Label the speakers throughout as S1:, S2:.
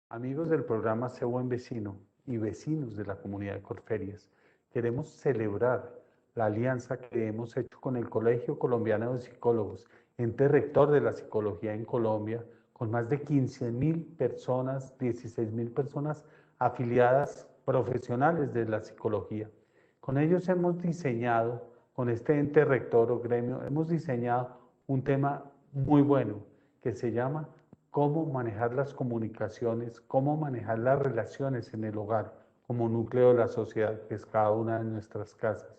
S1: Amigos del programa Sé Buen Vecino y vecinos de la comunidad de Corferias, queremos celebrar la alianza que hemos hecho con el Colegio Colombiano de Psicólogos, ente rector de la psicología en Colombia, con más de 15.000 personas, 16.000 personas afiliadas profesionales de la psicología. Con ellos hemos diseñado, con este ente rector o gremio, hemos diseñado un tema muy bueno que se llama cómo manejar las comunicaciones, cómo manejar las relaciones en el hogar como núcleo de la sociedad, que es cada una de nuestras casas.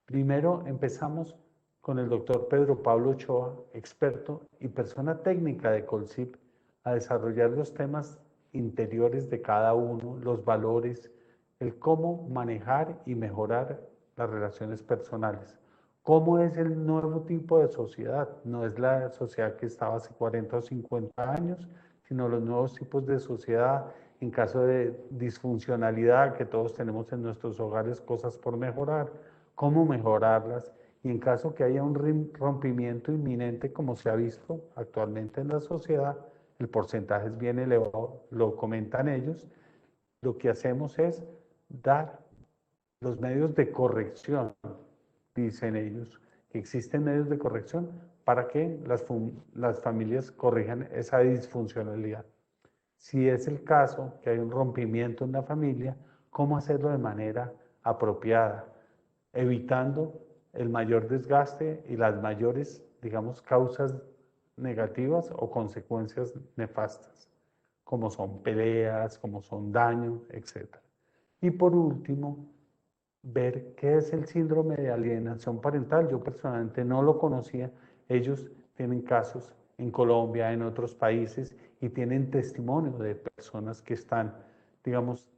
S1: Primero empezamos con el doctor Pedro Pablo Ochoa, experto y persona técnica de Colsip, a desarrollar los temas interiores de cada uno, los valores, el cómo manejar y mejorar las relaciones personales. ¿Cómo es el nuevo tipo de sociedad? No es la sociedad que estaba hace 40 o 50 años, sino los nuevos tipos de sociedad en caso de disfuncionalidad que todos tenemos en nuestros hogares, cosas por mejorar, cómo mejorarlas y en caso que haya un rompimiento inminente como se ha visto actualmente en la sociedad, el porcentaje es bien elevado, lo comentan ellos, lo que hacemos es dar los medios de corrección, dicen ellos, que existen medios de corrección para que las familias corrijan esa disfuncionalidad. Si es el caso que hay un rompimiento en la familia, cómo hacerlo de manera apropiada, evitando el mayor desgaste y las mayores, digamos, causas negativas o consecuencias nefastas, como son peleas, como son daños, etc. Y por último, ver qué es el síndrome de alienación parental. Yo personalmente no lo conocía. Ellos tienen casos en Colombia, en otros países, y tienen testimonio de personas que están, digamos,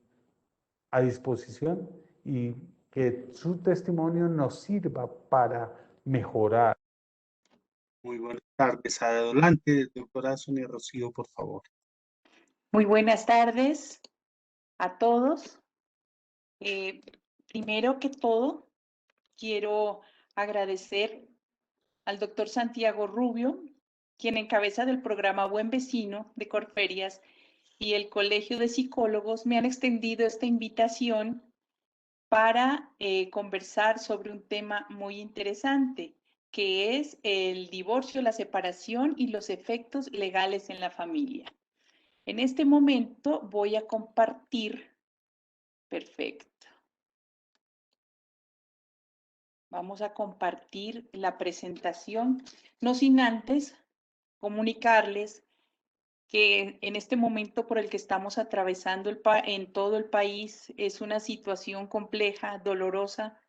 S1: a disposición y que su testimonio nos sirva para mejorar.
S2: Muy buenas tardes. Adelante, doctora Sonia Rocío, por favor.
S3: Muy buenas tardes a todos. Primero que todo, quiero agradecer al doctor Santiago Rubio, quien encabeza del programa Buen Vecino de Corferias y el Colegio de Psicólogos me han extendido esta invitación para conversar sobre un tema muy interesante, que es el divorcio, la separación y los efectos legales en la familia. En este momento voy a compartir. Perfecto. Vamos a compartir la presentación, no sin antes comunicarles que en este momento por el que estamos atravesando en todo el país es una situación compleja, dolorosa,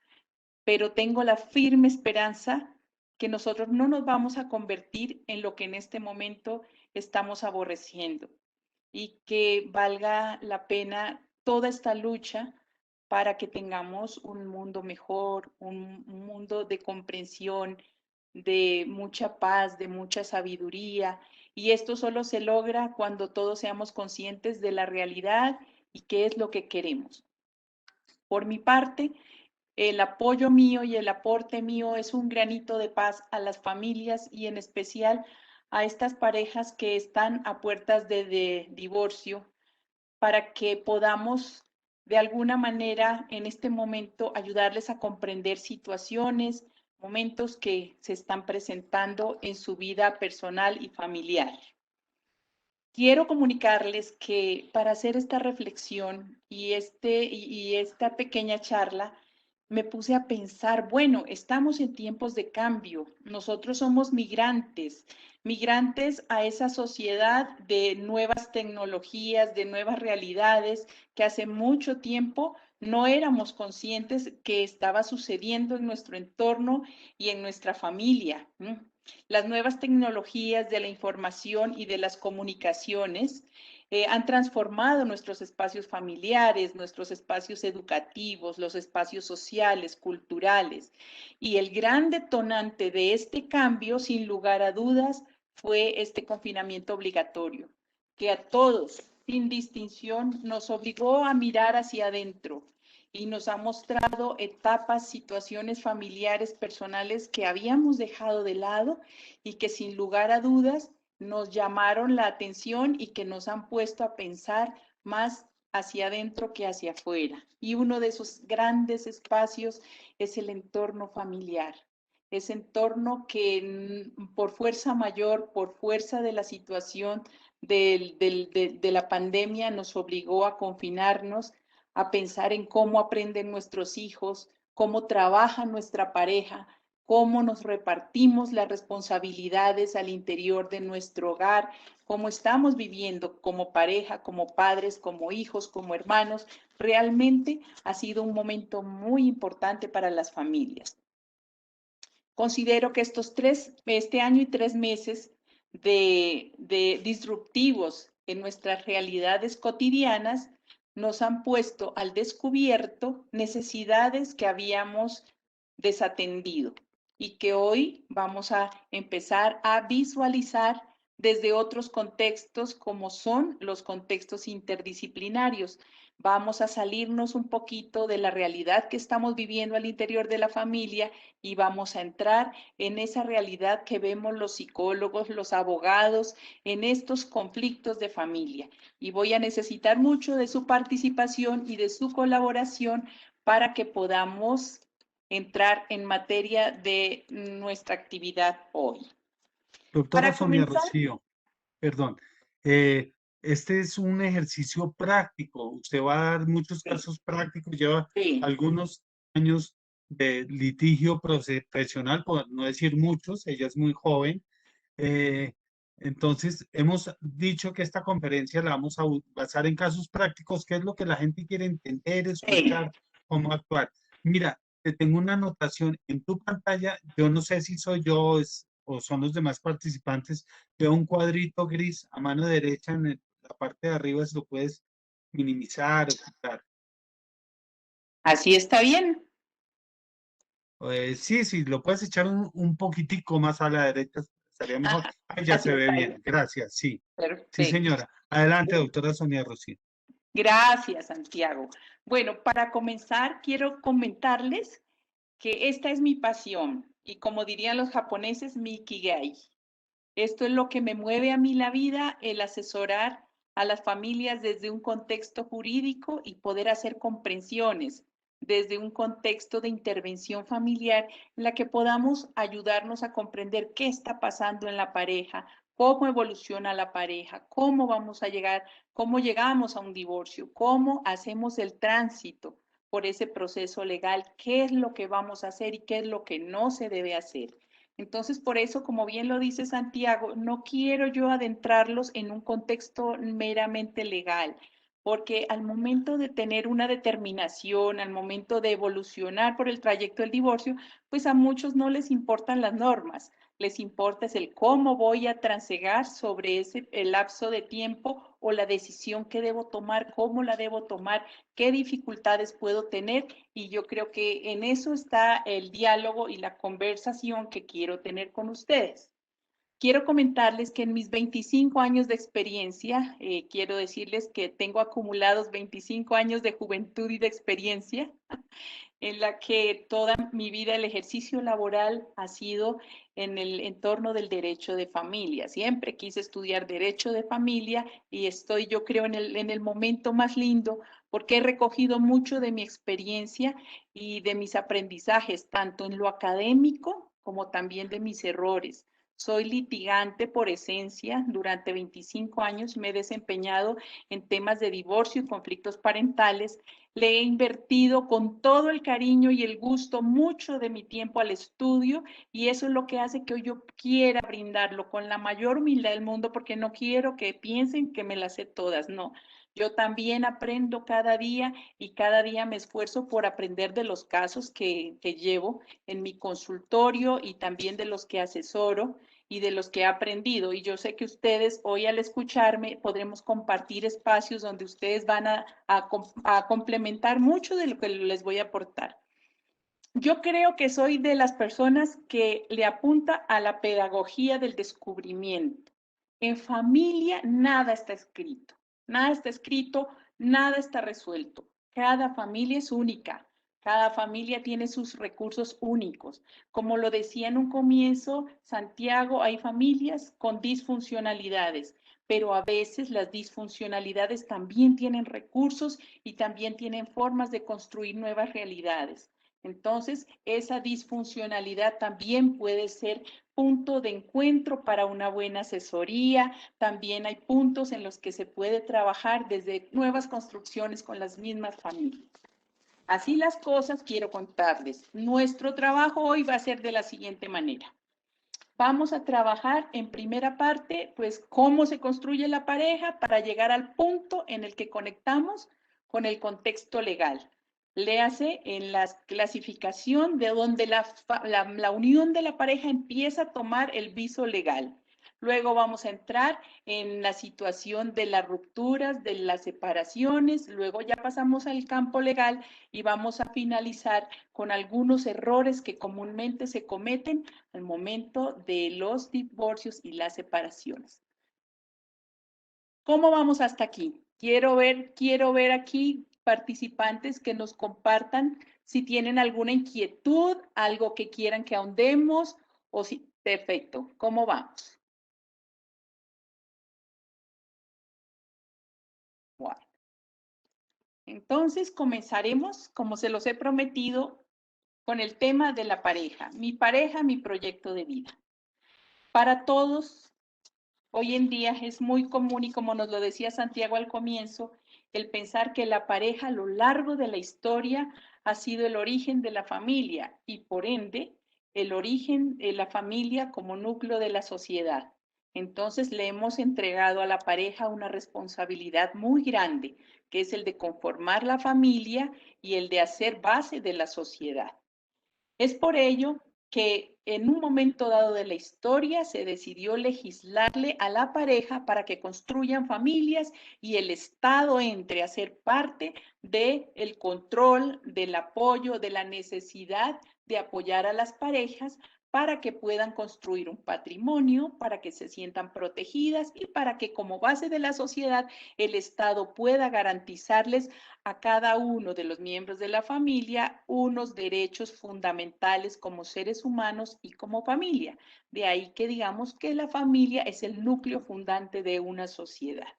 S3: pero tengo la firme esperanza que nosotros no nos vamos a convertir en lo que en este momento estamos aborreciendo y que valga la pena toda esta lucha para que tengamos un mundo mejor, un mundo de comprensión, de mucha paz, de mucha sabiduría. Y esto solo se logra cuando todos seamos conscientes de la realidad y qué es lo que queremos. Por mi parte, el apoyo mío y el aporte mío es un granito de paz a las familias y en especial a estas parejas que están a puertas de divorcio para que podamos de alguna manera en este momento ayudarles a comprender situaciones, momentos que se están presentando en su vida personal y familiar. Quiero comunicarles que para hacer esta reflexión y esta pequeña charla, me puse a pensar, bueno, estamos en tiempos de cambio, nosotros somos migrantes, migrantes a esa sociedad de nuevas tecnologías, de nuevas realidades, que hace mucho tiempo no éramos conscientes que estaba sucediendo en nuestro entorno y en nuestra familia. Las nuevas tecnologías de la información y de las comunicaciones han transformado nuestros espacios familiares, nuestros espacios educativos, los espacios sociales, culturales. Y el gran detonante de este cambio, sin lugar a dudas, fue este confinamiento obligatorio, que a todos, sin distinción, nos obligó a mirar hacia adentro y nos ha mostrado etapas, situaciones familiares, personales que habíamos dejado de lado y que sin lugar a dudas nos llamaron la atención y que nos han puesto a pensar más hacia adentro que hacia afuera. Y uno de esos grandes espacios es el entorno familiar. Ese entorno que por fuerza mayor, por fuerza de la situación de la pandemia, nos obligó a confinarnos, a pensar en cómo aprenden nuestros hijos, cómo trabaja nuestra pareja, cómo nos repartimos las responsabilidades al interior de nuestro hogar, cómo estamos viviendo como pareja, como padres, como hijos, como hermanos. Realmente ha sido un momento muy importante para las familias. Considero que este año y 3 meses de disruptivos en nuestras realidades cotidianas nos han puesto al descubierto necesidades que habíamos desatendido y que hoy vamos a empezar a visualizar desde otros contextos como son los contextos interdisciplinarios. Vamos a salirnos un poquito de la realidad que estamos viviendo al interior de la familia y vamos a entrar en esa realidad que vemos los psicólogos, los abogados, en estos conflictos de familia. Y voy a necesitar mucho de su participación y de su colaboración para que podamos entrar en materia de nuestra actividad hoy.
S2: Doctora
S3: Para
S2: Sonia
S3: comenzar,
S2: Rocío, perdón, este es un ejercicio práctico. Usted va a dar muchos casos prácticos, lleva
S3: sí,
S2: algunos años de litigio profesional, por no decir muchos, ella es muy joven. Eh, entonces, hemos dicho que esta conferencia la vamos a basar en casos prácticos, que es lo que la gente quiere entender,
S3: sí.
S2: escuchar, cómo actuar. Mira, te tengo una anotación en tu pantalla, yo no sé si soy yo o son los demás participantes, veo un cuadrito gris a mano derecha en la parte de arriba, si lo puedes minimizar o quitar.
S3: Así está bien.
S2: Sí, sí, lo puedes echar un poquitico más a la derecha, estaría mejor. Ahí ya
S3: Así
S2: se ve
S3: está
S2: bien,
S3: bien.
S2: gracias, sí. Sí,
S3: Perfecto.
S2: señora. Adelante, doctora Sonia Rocío.
S3: Gracias, Santiago. Bueno, para comenzar, quiero comentarles que esta es mi pasión y como dirían los japoneses, mi ikigai. Esto es lo que me mueve a mí la vida, el asesorar a las familias desde un contexto jurídico y poder hacer comprensiones desde un contexto de intervención familiar en la que podamos ayudarnos a comprender qué está pasando en la pareja, cómo evoluciona la pareja, cómo vamos a llegar, cómo llegamos a un divorcio, cómo hacemos el tránsito por ese proceso legal, qué es lo que vamos a hacer y qué es lo que no se debe hacer. Entonces, por eso, como bien lo dice Santiago, no quiero yo adentrarlos en un contexto meramente legal, porque al momento de tener una determinación, al momento de evolucionar por el trayecto del divorcio, pues a muchos no les importan las normas, les importa es el cómo voy a transegar sobre ese el lapso de tiempo o la decisión que debo tomar, cómo la debo tomar, qué dificultades puedo tener, y yo creo que en eso está el diálogo y la conversación que quiero tener con ustedes. Quiero comentarles que en mis 25 años de experiencia, quiero decirles que tengo acumulados 25 años de juventud y de experiencia, en la que toda mi vida el ejercicio laboral ha sido en el entorno del derecho de familia. Siempre quise estudiar derecho de familia y estoy, yo creo, en el momento más lindo porque he recogido mucho de mi experiencia y de mis aprendizajes, tanto en lo académico como también de mis errores. Soy litigante por esencia. Durante 25 años me he desempeñado en temas de divorcio y conflictos parentales. Le he invertido con todo el cariño y el gusto mucho de mi tiempo al estudio y eso es lo que hace que yo quiera brindarlo con la mayor humildad del mundo porque no quiero que piensen que me las sé todas, no. Yo también aprendo cada día y cada día me esfuerzo por aprender de los casos que llevo en mi consultorio y también de los que asesoro y de los que he aprendido. Y yo sé que ustedes hoy al escucharme podremos compartir espacios donde ustedes van a complementar mucho de lo que les voy a aportar. Yo creo que soy de las personas que le apunta a la pedagogía del descubrimiento. En familia nada está escrito, nada está escrito, nada está resuelto. Cada familia es única. Cada familia tiene sus recursos únicos. Como lo decía en un comienzo, Santiago, hay familias con disfuncionalidades, pero a veces las disfuncionalidades también tienen recursos y también tienen formas de construir nuevas realidades. Entonces, esa disfuncionalidad también puede ser punto de encuentro para una buena asesoría. También hay puntos en los que se puede trabajar desde nuevas construcciones con las mismas familias. Así las cosas, quiero contarles. Nuestro trabajo hoy va a ser de la siguiente manera. Vamos a trabajar en primera parte, pues, cómo se construye la pareja para llegar al punto en el que conectamos con el contexto legal. Léase en la clasificación de donde la unión de la pareja empieza a tomar el viso legal. Luego vamos a entrar en la situación de las rupturas, de las separaciones. Luego ya pasamos al campo legal y vamos a finalizar con algunos errores que comúnmente se cometen al momento de los divorcios y las separaciones. ¿Cómo vamos hasta aquí? Quiero ver aquí participantes que nos compartan si tienen alguna inquietud, algo que quieran que ahondemos o si, perfecto, ¿cómo vamos? Bueno, entonces comenzaremos, como se los he prometido, con el tema de la pareja. Mi pareja, mi proyecto de vida. Para todos, hoy en día es muy común y como nos lo decía Santiago al comienzo, el pensar que la pareja a lo largo de la historia ha sido el origen de la familia y por ende el origen de la familia como núcleo de la sociedad. Entonces le hemos entregado a la pareja una responsabilidad muy grande, que es el de conformar la familia y el de hacer base de la sociedad. Es por ello que en un momento dado de la historia se decidió legislarle a la pareja para que construyan familias y el Estado entre a ser parte del control, del apoyo, de la necesidad de apoyar a las parejas para que puedan construir un patrimonio, para que se sientan protegidas y para que como base de la sociedad el Estado pueda garantizarles a cada uno de los miembros de la familia unos derechos fundamentales como seres humanos y como familia. De ahí que digamos que la familia es el núcleo fundante de una sociedad.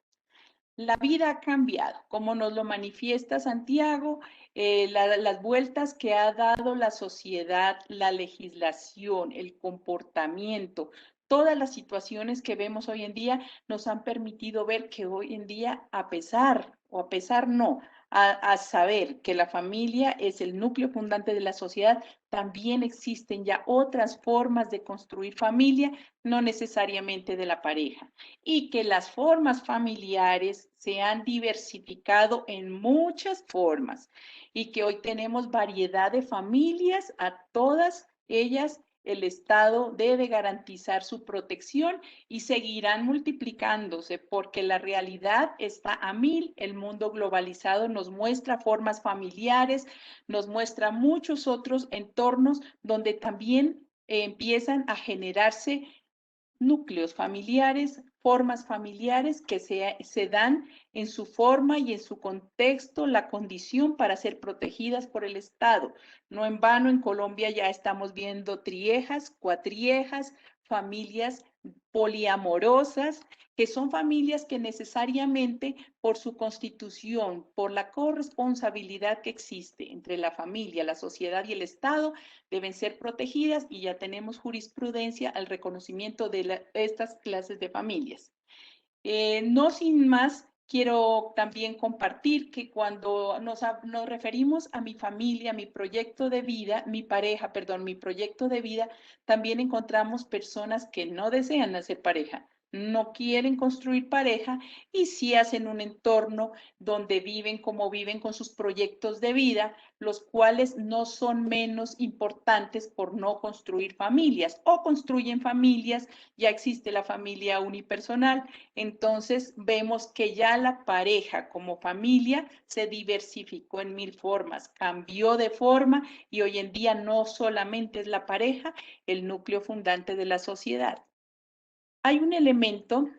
S3: La vida ha cambiado, como nos lo manifiesta Santiago, las vueltas que ha dado la sociedad, la legislación, el comportamiento, todas las situaciones que vemos hoy en día nos han permitido ver que hoy en día, a pesar no, a saber que la familia es el núcleo fundante de la sociedad, también existen ya otras formas de construir familia, no necesariamente de la pareja, y que las formas familiares se han diversificado en muchas formas y que hoy tenemos variedad de familias, a todas ellas el Estado debe garantizar su protección y seguirán multiplicándose porque la realidad está a mil. El mundo globalizado nos muestra formas familiares, nos muestra muchos otros entornos donde también empiezan a generarse núcleos familiares, formas familiares que se dan en su forma y en su contexto la condición para ser protegidas por el Estado. No en vano en Colombia ya estamos viendo triejas, cuatriejas, familias poliamorosas, que son familias que necesariamente por su constitución, por la corresponsabilidad que existe entre la familia, la sociedad y el Estado, deben ser protegidas y ya tenemos jurisprudencia al reconocimiento de estas clases de familias. No sin más, quiero también compartir que cuando nos referimos a mi familia, mi proyecto de vida, mi pareja, perdón, mi proyecto de vida, también encontramos personas que no desean hacer pareja, no quieren construir pareja y sí hacen un entorno donde viven como viven con sus proyectos de vida, los cuales no son menos importantes por no construir familias o construyen familias, ya existe la familia unipersonal. Entonces vemos que ya la pareja como familia se diversificó en mil formas, cambió de forma y hoy en día no solamente es la pareja el núcleo fundante de la sociedad. Hay un elemento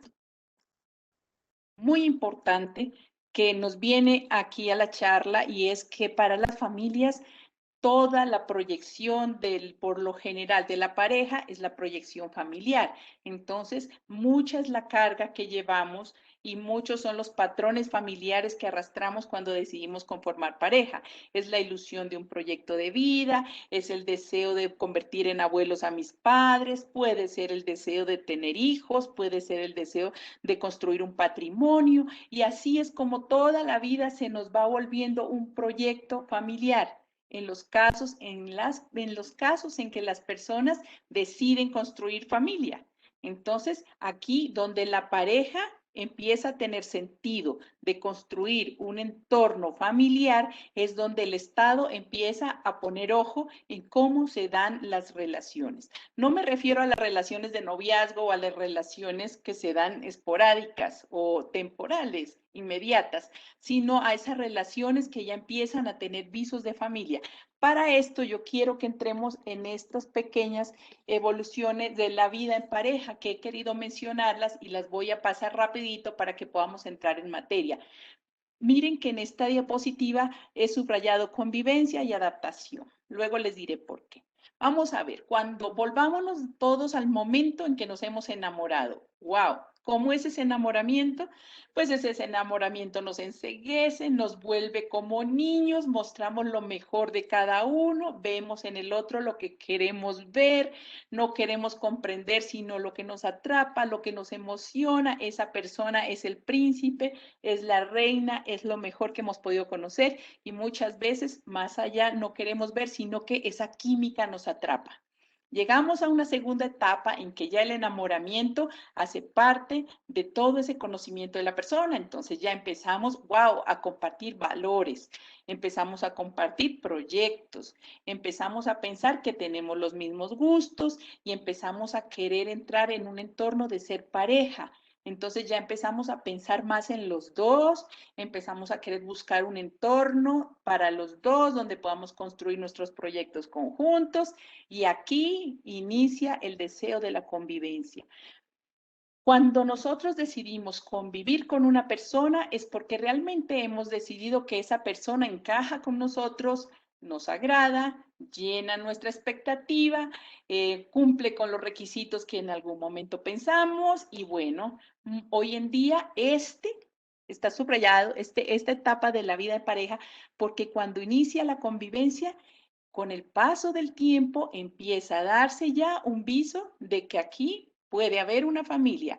S3: muy importante que nos viene aquí a la charla y es que para las familias toda la proyección por lo general de la pareja es la proyección familiar. Entonces, mucha es la carga que llevamos y muchos son los patrones familiares que arrastramos cuando decidimos conformar pareja. Es la ilusión de un proyecto de vida, es el deseo de convertir en abuelos a mis padres, puede ser el deseo de tener hijos, puede ser el deseo de construir un patrimonio, y así es como toda la vida se nos va volviendo un proyecto familiar. En los casos en que las personas deciden construir familia. Entonces, aquí donde la pareja empieza a tener sentido de construir un entorno familiar, es donde el Estado empieza a poner ojo en cómo se dan las relaciones. No me refiero a las relaciones de noviazgo o a las relaciones que se dan esporádicas o temporales, inmediatas, sino a esas relaciones que ya empiezan a tener visos de familia. Para esto yo quiero que entremos en estas pequeñas evoluciones de la vida en pareja, que he querido mencionarlas y las voy a pasar rapidito para que podamos entrar en materia. Miren que en esta diapositiva he subrayado convivencia y adaptación. Luego les diré por qué. Vamos a ver, cuando volvámonos todos al momento en que nos hemos enamorado. ¡Wow! ¿Cómo es ese enamoramiento? Pues ese enamoramiento nos enceguece, nos vuelve como niños, mostramos lo mejor de cada uno, vemos en el otro lo que queremos ver, no queremos comprender sino lo que nos atrapa, lo que nos emociona. Esa persona es el príncipe, es la reina, es lo mejor que hemos podido conocer, y muchas veces más allá no queremos ver sino que esa química nos atrapa. Llegamos a una segunda etapa en que ya el enamoramiento hace parte de todo ese conocimiento de la persona. Entonces ya empezamos, wow, a compartir valores, empezamos a compartir proyectos, empezamos a pensar que tenemos los mismos gustos y empezamos a querer entrar en un entorno de ser pareja. Entonces ya empezamos a pensar más en los dos, empezamos a querer buscar un entorno para los dos donde podamos construir nuestros proyectos conjuntos, y aquí inicia el deseo de la convivencia. Cuando nosotros decidimos convivir con una persona es porque realmente hemos decidido que esa persona encaja con nosotros, nos agrada, llena nuestra expectativa, cumple con los requisitos que en algún momento pensamos, y bueno, hoy en día está subrayado, esta etapa de la vida de pareja, porque cuando inicia la convivencia, con el paso del tiempo empieza a darse ya un viso de que aquí puede haber una familia,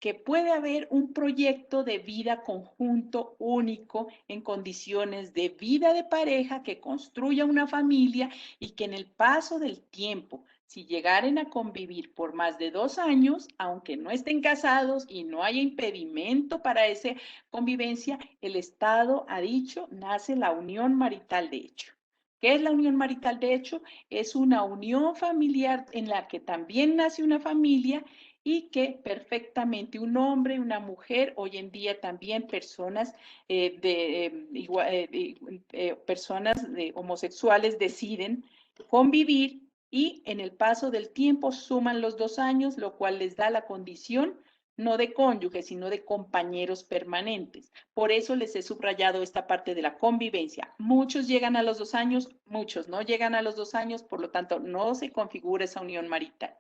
S3: que puede haber un proyecto de vida conjunto único en condiciones de vida de pareja que construya una familia, y que en el paso del tiempo, si llegaren a convivir por más de 2 años, aunque no estén casados y no haya impedimento para esa convivencia, el Estado ha dicho, nace la unión marital de hecho. ¿Qué es la unión marital de hecho? Es una unión familiar en la que también nace una familia, y que perfectamente un hombre y una mujer, hoy en día también personas, personas homosexuales deciden convivir, y en el paso del tiempo suman los 2 años, lo cual les da la condición no de cónyuges, sino de compañeros permanentes. Por eso les he subrayado esta parte de la convivencia. Muchos llegan a los 2 años, muchos no llegan a los 2 años, por lo tanto no se configura esa unión marital.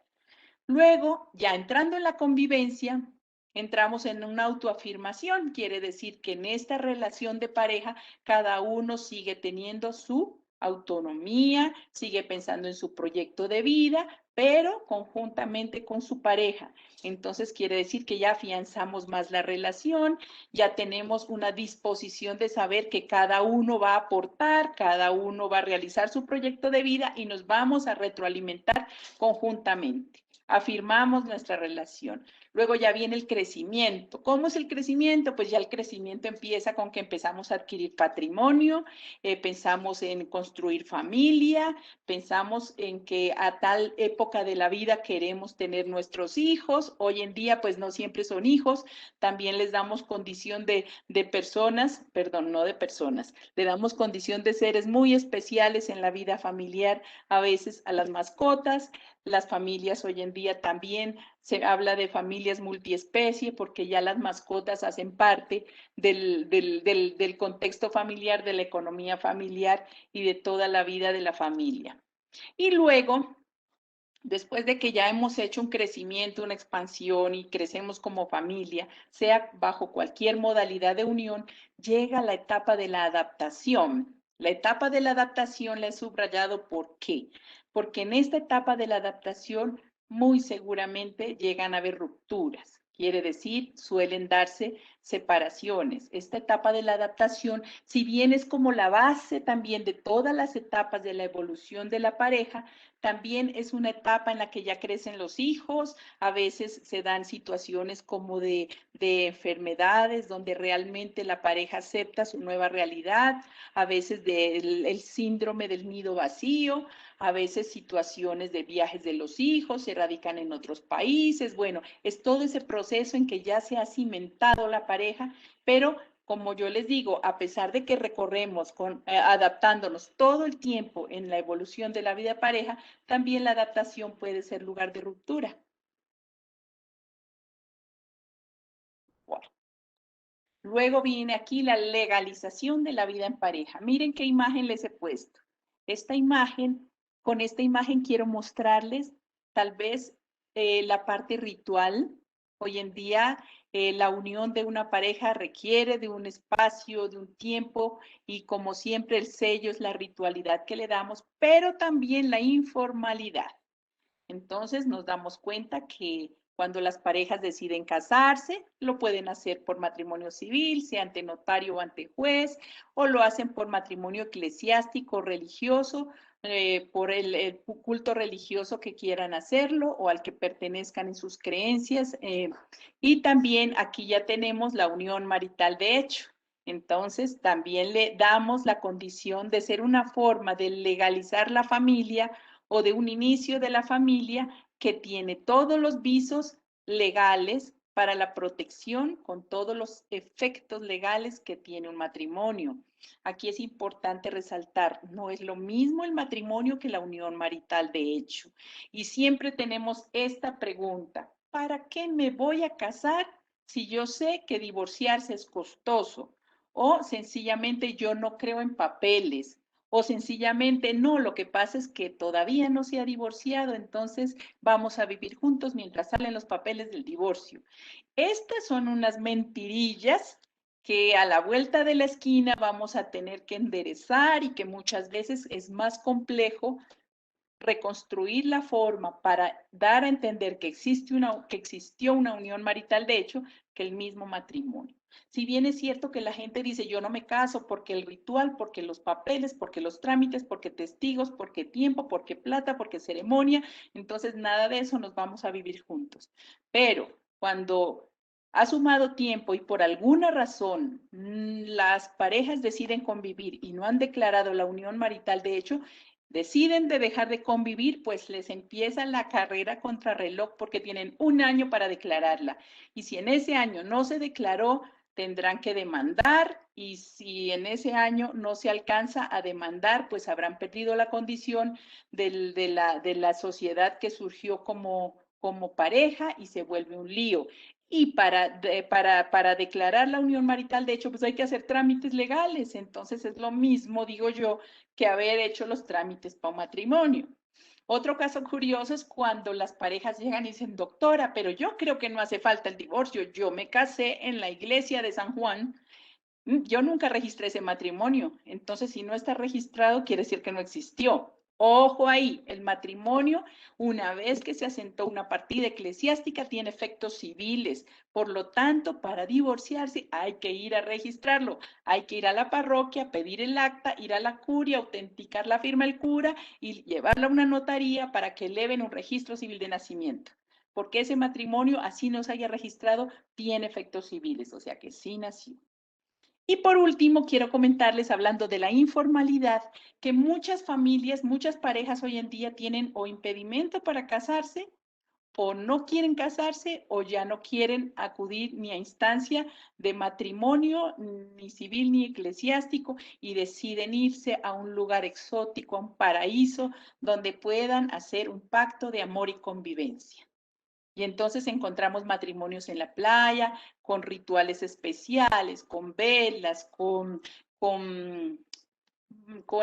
S3: Luego, ya entrando en la convivencia, entramos en una autoafirmación. Quiere decir que en esta relación de pareja, cada uno sigue teniendo su autonomía, sigue pensando en su proyecto de vida, pero conjuntamente con su pareja. Entonces quiere decir que ya afianzamos más la relación, ya tenemos una disposición de saber que cada uno va a aportar, cada uno va a realizar su proyecto de vida, y nos vamos a retroalimentar conjuntamente. Afirmamos nuestra relación. Luego ya viene el crecimiento. ¿Cómo es el crecimiento? Pues ya el crecimiento empieza con que empezamos a adquirir patrimonio, pensamos en construir familia, pensamos en que a tal época de la vida queremos tener nuestros hijos. Hoy en día pues no siempre son hijos, también les damos condición de personas, perdón, no de personas, le damos condición de seres muy especiales en la vida familiar, a veces a las mascotas. Las familias hoy en día también Se habla de familias multiespecie porque ya las mascotas hacen parte del contexto familiar, de la economía familiar y de toda la vida de la familia. Y luego, después de que ya hemos hecho un crecimiento, una expansión y crecemos como familia, sea bajo cualquier modalidad de unión, llega la etapa de la adaptación. La etapa de la adaptación la he subrayado, ¿por qué? Porque en esta etapa de la adaptación muy seguramente llegan a haber rupturas. Quiere decir, suelen darse separaciones. Esta etapa de la adaptación, si bien es como la base también de todas las etapas de la evolución de la pareja, también es una etapa en la que ya crecen los hijos, a veces se dan situaciones como de enfermedades donde realmente la pareja acepta su nueva realidad, a veces el síndrome del nido vacío, a veces situaciones de viajes de los hijos, se radican en otros países, bueno, es todo ese proceso en que ya se ha cimentado la pareja, pero como yo les digo, a pesar de que recorremos adaptándonos todo el tiempo en la evolución de la vida pareja, también la adaptación puede ser lugar de ruptura. Bueno. Luego viene aquí la legalización de la vida en pareja. Miren qué imagen les he puesto. Esta imagen, con esta imagen quiero mostrarles tal vez la parte ritual. Hoy en día la unión de una pareja requiere de un espacio, de un tiempo y como siempre el sello es la ritualidad que le damos, pero también la informalidad. Entonces nos damos cuenta que cuando las parejas deciden casarse, lo pueden hacer por matrimonio civil, sea ante notario o ante juez, o lo hacen por matrimonio eclesiástico, religioso, por el culto religioso que quieran hacerlo o al que pertenezcan en sus creencias. Y también aquí ya tenemos la unión marital de hecho. Entonces, también le damos la condición de ser una forma de legalizar la familia o de un inicio de la familia que tiene todos los visos legales para la protección con todos los efectos legales que tiene un matrimonio. Aquí es importante resaltar, no es lo mismo el matrimonio que la unión marital de hecho. Y siempre tenemos esta pregunta, ¿para qué me voy a casar si yo sé que divorciarse es costoso? O sencillamente yo no creo en papeles, o sencillamente no, lo que pasa es que todavía no se ha divorciado, entonces vamos a vivir juntos mientras salen los papeles del divorcio. Estas son unas mentirillas que a la vuelta de la esquina vamos a tener que enderezar y que muchas veces es más complejo reconstruir la forma para dar a entender que existió una unión marital de hecho que el mismo matrimonio. Si bien es cierto que la gente dice yo no me caso porque el ritual, porque los papeles, porque los trámites, porque testigos, porque tiempo, porque plata, porque ceremonia, entonces nada de eso nos vamos a vivir juntos. Pero cuando ha sumado tiempo y por alguna razón las parejas deciden convivir y no han declarado la unión marital de hecho, deciden de dejar de convivir, pues les empieza la carrera contrarreloj porque tienen un año para declararla. Y si en ese año no se declaró, tendrán que demandar y si en ese año no se alcanza a demandar, pues habrán perdido la condición de la sociedad que surgió como pareja y se vuelve un lío. Y para declarar la unión marital, de hecho, pues hay que hacer trámites legales. Entonces es lo mismo, digo yo, que haber hecho los trámites para un matrimonio. Otro caso curioso es cuando las parejas llegan y dicen, doctora, pero yo creo que no hace falta el divorcio. Yo me casé en la iglesia de San Juan. Yo nunca registré ese matrimonio. Entonces, si no está registrado, quiere decir que no existió. Ojo ahí, el matrimonio, una vez que se asentó una partida eclesiástica, tiene efectos civiles. Por lo tanto, para divorciarse hay que ir a registrarlo. Hay que ir a la parroquia, pedir el acta, ir a la curia, autenticar la firma del cura y llevarla a una notaría para que eleven un registro civil de nacimiento. Porque ese matrimonio, así no se haya registrado, tiene efectos civiles, o sea que sí nació. Y por último, quiero comentarles, hablando de la informalidad, que muchas familias, muchas parejas hoy en día tienen o impedimento para casarse, o no quieren casarse, o ya no quieren acudir ni a instancia de matrimonio, ni civil, ni eclesiástico, y deciden irse a un lugar exótico, a un paraíso, donde puedan hacer un pacto de amor y convivencia. Y entonces encontramos matrimonios en la playa, con rituales especiales, con velas, con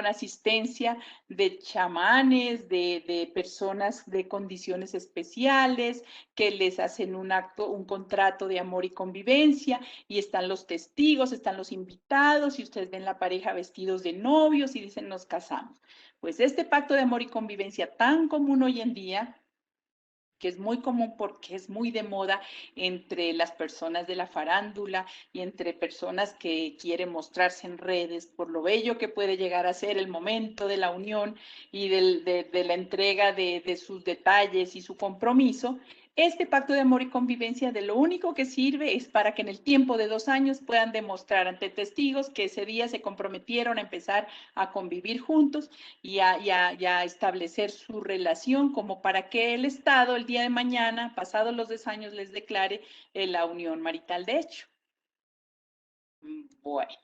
S3: asistencia de chamanes, de personas de condiciones especiales, que les hacen un contrato de amor y convivencia, y están los testigos, están los invitados, y ustedes ven la pareja vestidos de novios y dicen, nos casamos. Pues este pacto de amor y convivencia tan común hoy en día, que es muy común porque es muy de moda entre las personas de la farándula y entre personas que quieren mostrarse en redes por lo bello que puede llegar a ser el momento de la unión y de la entrega de sus detalles y su compromiso. Este pacto de amor y convivencia de lo único que sirve es para que en el tiempo de 2 años puedan demostrar ante testigos que ese día se comprometieron a empezar a convivir juntos y a establecer su relación, como para que el Estado el día de mañana, pasados los 2 años, les declare la unión marital de hecho. Bueno.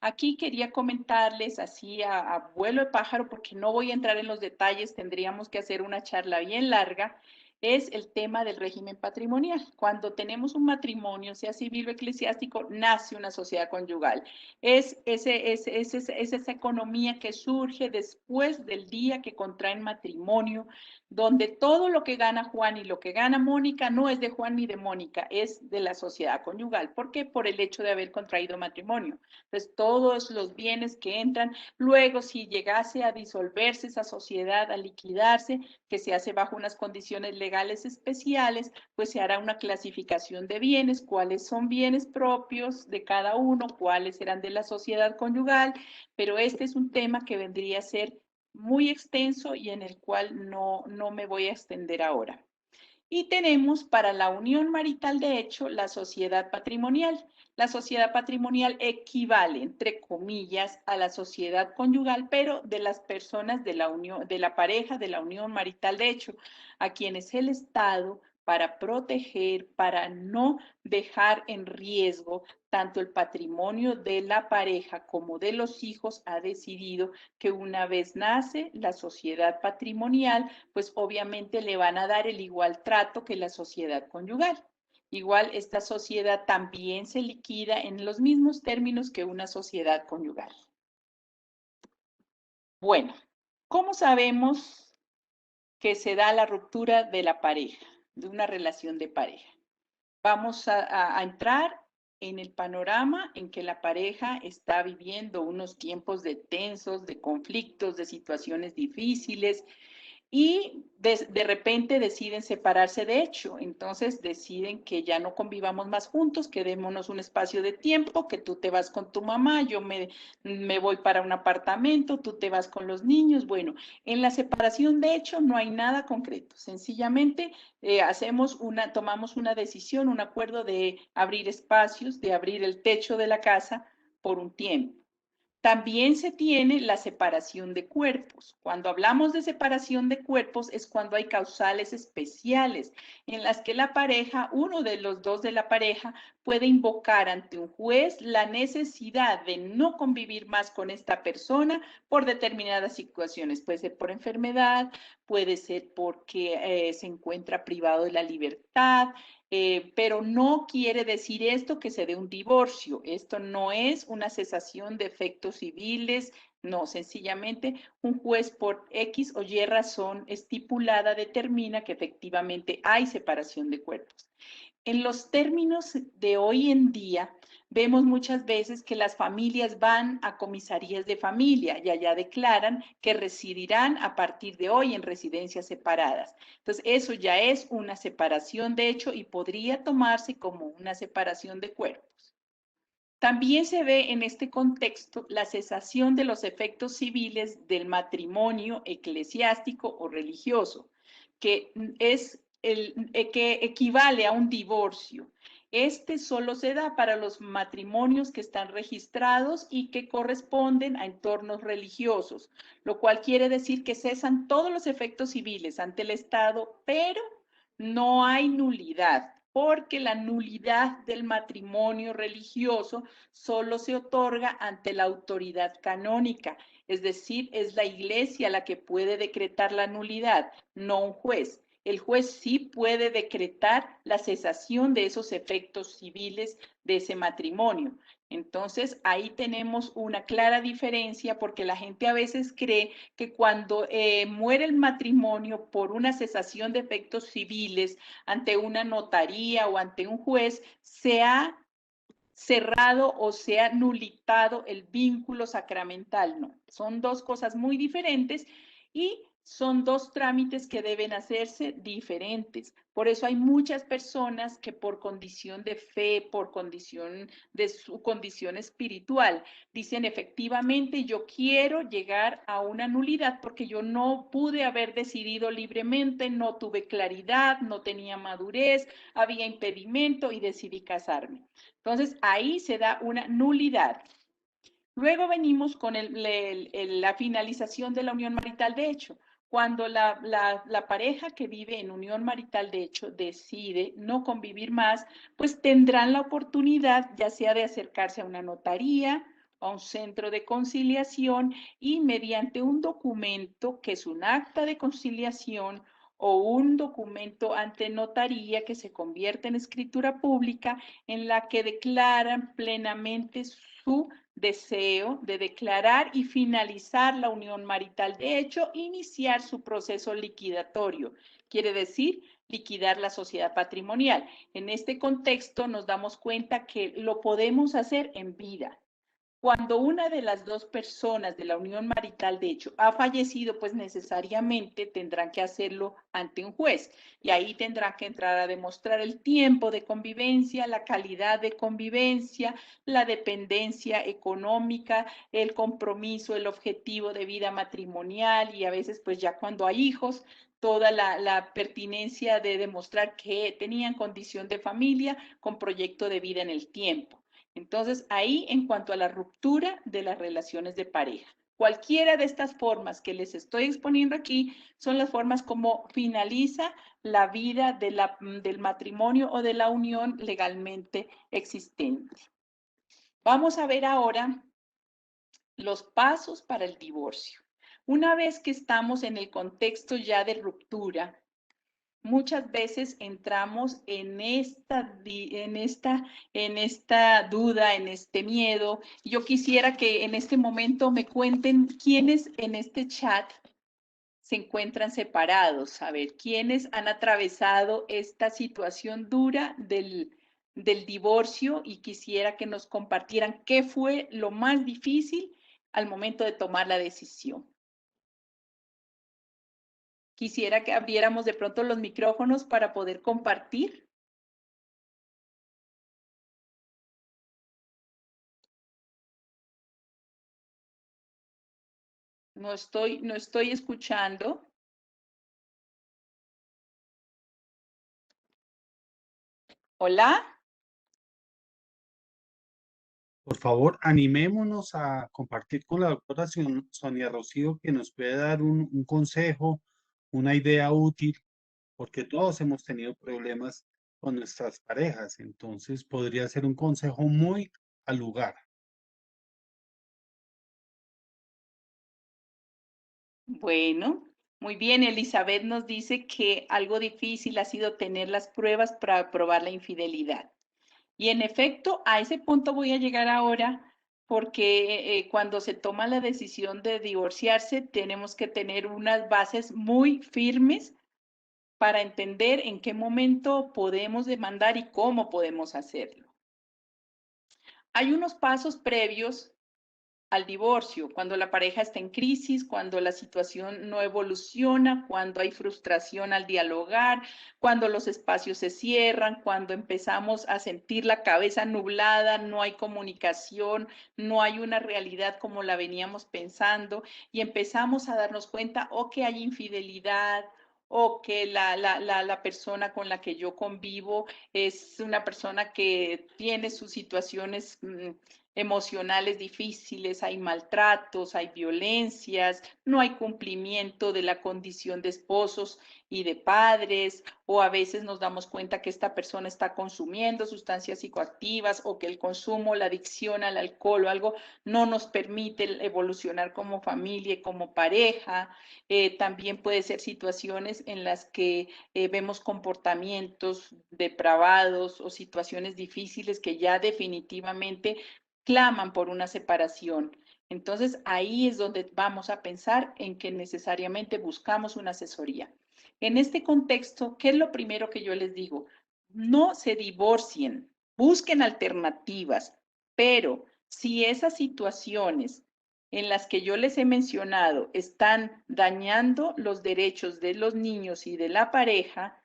S3: Aquí quería comentarles así a vuelo de pájaro, porque no voy a entrar en los detalles, tendríamos que hacer una charla bien larga, es el tema del régimen patrimonial. Cuando tenemos un matrimonio, sea civil o eclesiástico, nace una sociedad conyugal. Es esa economía que surge después del día que contraen matrimonio, donde todo lo que gana Juan y lo que gana Mónica no es de Juan ni de Mónica, es de la sociedad conyugal. ¿Por qué? Por el hecho de haber contraído matrimonio. Entonces, todos los bienes que entran, luego si llegase a disolverse esa sociedad, a liquidarse, que se hace bajo unas condiciones legales especiales, pues se hará una clasificación de bienes, cuáles son bienes propios de cada uno, cuáles serán de la sociedad conyugal, pero este es un tema que vendría a ser muy extenso y en el cual no me voy a extender ahora. Y tenemos para la unión marital de hecho la sociedad patrimonial. La sociedad patrimonial equivale, entre comillas, a la sociedad conyugal, pero de las personas de la unión, de la pareja, de la unión marital de hecho, a quienes el Estado, para proteger, para no dejar en riesgo tanto el patrimonio de la pareja como de los hijos, ha decidido que una vez nace la sociedad patrimonial, pues obviamente le van a dar el igual trato que la sociedad conyugal. Igual esta sociedad también se liquida en los mismos términos que una sociedad conyugal. Bueno, ¿cómo sabemos que se da la ruptura de la pareja, de una relación de pareja? Vamos a entrar en el panorama en que la pareja está viviendo unos tiempos de tensos, de conflictos, de situaciones difíciles, y de repente deciden separarse de hecho. Entonces deciden que ya no convivamos más juntos, que démonos un espacio de tiempo, que tú te vas con tu mamá, yo me voy para un apartamento, tú te vas con los niños. Bueno, en la separación de hecho no hay nada concreto, sencillamente tomamos una decisión, un acuerdo de abrir espacios, de abrir el techo de la casa por un tiempo. También se tiene la separación de cuerpos. Cuando hablamos de separación de cuerpos es cuando hay causales especiales en las que la pareja, uno de los dos de la pareja, puede invocar ante un juez la necesidad de no convivir más con esta persona por determinadas situaciones. Puede ser por enfermedad, puede ser porque se encuentra privado de la libertad, pero no quiere decir esto que se dé un divorcio. Esto no es una cesación de efectos civiles, no, sencillamente un juez por X o Y razón estipulada determina que efectivamente hay separación de cuerpos. En los términos de hoy en día, vemos muchas veces que las familias van a comisarías de familia y allá declaran que residirán a partir de hoy en residencias separadas. Entonces, eso ya es una separación de hecho y podría tomarse como una separación de cuerpos. También se ve en este contexto la cesación de los efectos civiles del matrimonio eclesiástico o religioso, que es que equivale a un divorcio. Este solo se da para los matrimonios que están registrados y que corresponden a entornos religiosos, lo cual quiere decir que cesan todos los efectos civiles ante el Estado, pero no hay nulidad, porque la nulidad del matrimonio religioso solo se otorga ante la autoridad canónica, es decir, es la iglesia la que puede decretar la nulidad, no un juez. el juez sí puede decretar la cesación de esos efectos civiles de ese matrimonio. Entonces, ahí tenemos una clara diferencia porque la gente a veces cree que cuando muere el matrimonio por una cesación de efectos civiles ante una notaría o ante un juez, se ha cerrado o se ha nulitado el vínculo sacramental. No, son dos cosas muy diferentes y son dos trámites que deben hacerse diferentes. Por eso hay muchas personas que por condición de fe, por condición de su condición espiritual, dicen efectivamente yo quiero llegar a una nulidad porque yo no pude haber decidido libremente, no tuve claridad, no tenía madurez, había impedimento y decidí casarme. Entonces, ahí se da una nulidad. Luego venimos con la finalización de la unión marital de hecho. Cuando la pareja que vive en unión marital de hecho decide no convivir más, pues tendrán la oportunidad ya sea de acercarse a una notaría, a un centro de conciliación y mediante un documento que es un acta de conciliación o un documento ante notaría que se convierte en escritura pública en la que declaran plenamente su deseo de declarar y finalizar la unión marital de hecho, iniciar su proceso liquidatorio. Quiere decir, liquidar la sociedad patrimonial. En este contexto nos damos cuenta que lo podemos hacer en vida. Cuando una de las dos personas de la unión marital, de hecho, ha fallecido, pues necesariamente tendrán que hacerlo ante un juez y ahí tendrán que entrar a demostrar el tiempo de convivencia, la calidad de convivencia, la dependencia económica, el compromiso, el objetivo de vida matrimonial y a veces, pues ya cuando hay hijos, toda la pertinencia de demostrar que tenían condición de familia con proyecto de vida en el tiempo. Entonces, ahí en cuanto a la ruptura de las relaciones de pareja. Cualquiera de estas formas que les estoy exponiendo aquí son las formas como finaliza la vida del matrimonio o de la unión legalmente existente. Vamos a ver ahora los pasos para el divorcio. Una vez que estamos en el contexto ya de ruptura, muchas veces entramos en esta duda, en este miedo. Yo quisiera que en este momento me cuenten quiénes en este chat se encuentran separados, a ver, quiénes han atravesado esta situación dura del divorcio y quisiera que nos compartieran qué fue lo más difícil al momento de tomar la decisión. Quisiera que abriéramos de pronto los micrófonos para poder compartir. No estoy escuchando. Hola.
S2: Por favor, animémonos a compartir con la doctora Sonia Rocío, que nos puede dar un consejo, una idea útil, porque todos hemos tenido problemas con nuestras parejas, entonces podría ser un consejo muy al lugar.
S3: Bueno, muy bien. Elizabeth nos dice que algo difícil ha sido tener las pruebas para probar la infidelidad. Y en efecto, a ese punto voy a llegar ahora porque cuando se toma la decisión de divorciarse, tenemos que tener unas bases muy firmes para entender en qué momento podemos demandar y cómo podemos hacerlo. Hay unos pasos previos al divorcio, cuando la pareja está en crisis, cuando la situación no evoluciona, cuando hay frustración al dialogar, cuando los espacios se cierran, cuando empezamos a sentir la cabeza nublada, no hay comunicación, no hay una realidad como la veníamos pensando y empezamos a darnos cuenta o que hay infidelidad o que la persona con la que yo convivo es una persona que tiene sus situaciones emocionales difíciles, hay maltratos, hay violencias, no hay cumplimiento de la condición de esposos y de padres, o a veces nos damos cuenta que esta persona está consumiendo sustancias psicoactivas o que el consumo, la adicción al alcohol o algo no nos permite evolucionar como familia y como pareja. También puede ser situaciones situaciones en las que vemos comportamientos depravados o situaciones difíciles que ya definitivamente claman por una separación. Entonces, ahí es donde vamos a pensar en que necesariamente buscamos una asesoría. En este contexto, ¿qué es lo primero que yo les digo? No se divorcien, busquen alternativas, pero si esas situaciones en las que yo les he mencionado están dañando los derechos de los niños y de la pareja,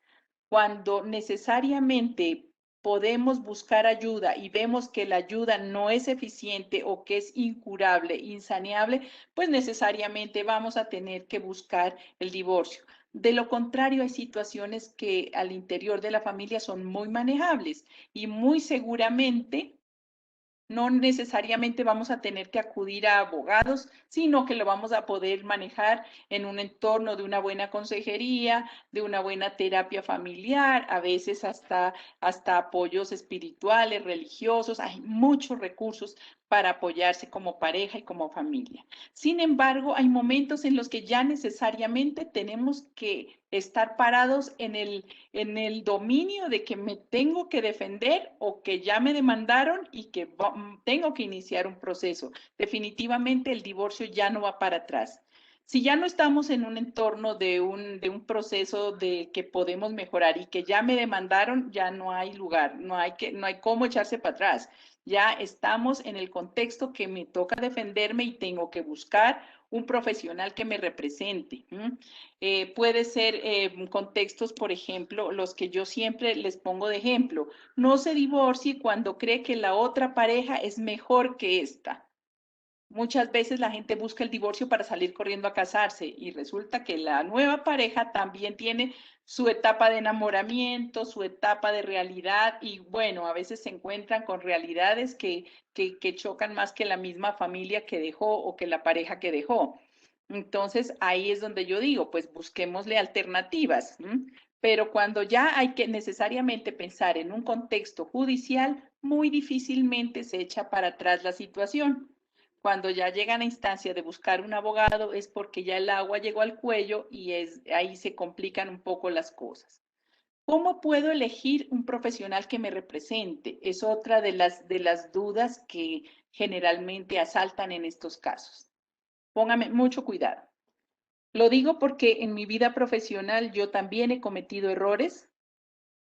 S3: cuando necesariamente podemos buscar ayuda y vemos que la ayuda no es eficiente o que es incurable, insaneable, pues necesariamente vamos a tener que buscar el divorcio. De lo contrario, hay situaciones que al interior de la familia son muy manejables y muy seguramente no necesariamente vamos a tener que acudir a abogados, sino que lo vamos a poder manejar en un entorno de una buena consejería, de una buena terapia familiar, a veces hasta apoyos espirituales, religiosos. Hay muchos recursos para apoyarse como pareja y como familia. Sin embargo, hay momentos en los que ya necesariamente tenemos que estar parados en el dominio de que me tengo que defender o que ya me demandaron y que tengo que iniciar un proceso. Definitivamente el divorcio ya no va para atrás. Si ya no estamos en un entorno de un proceso de que podemos mejorar y que ya me demandaron, ya no hay lugar, no hay cómo echarse para atrás. Ya estamos en el contexto que me toca defenderme y tengo que buscar un profesional que me represente. Puede ser contextos, por ejemplo, los que yo siempre les pongo de ejemplo. No se divorcie cuando cree que la otra pareja es mejor que esta. Muchas veces la gente busca el divorcio para salir corriendo a casarse y resulta que la nueva pareja también tiene su etapa de enamoramiento, su etapa de realidad y bueno, a veces se encuentran con realidades que chocan más que la misma familia que dejó o que la pareja que dejó. Entonces ahí es donde yo digo, pues busquémosle alternativas. Pero cuando ya hay que necesariamente pensar en un contexto judicial, muy difícilmente se echa para atrás la situación. Cuando ya llegan a instancia de buscar un abogado es porque ya el agua llegó al cuello y ahí se complican un poco las cosas. ¿Cómo puedo elegir un profesional que me represente? Es otra de las dudas que generalmente asaltan en estos casos. Póngame mucho cuidado. Lo digo porque en mi vida profesional yo también he cometido errores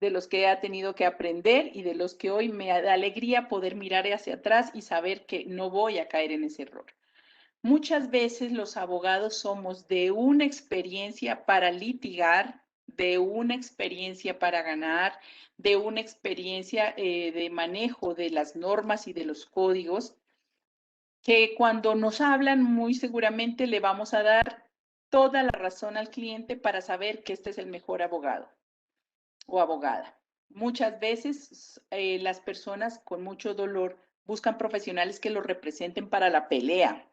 S3: de los que he tenido que aprender y de los que hoy me da alegría poder mirar hacia atrás y saber que no voy a caer en ese error. Muchas veces los abogados somos de una experiencia para litigar, de una experiencia para ganar, de una experiencia de manejo de las normas y de los códigos, que cuando nos hablan muy seguramente le vamos a dar toda la razón al cliente para saber que este es el mejor abogado o abogada. Muchas veces las personas con mucho dolor buscan profesionales que los representen para la pelea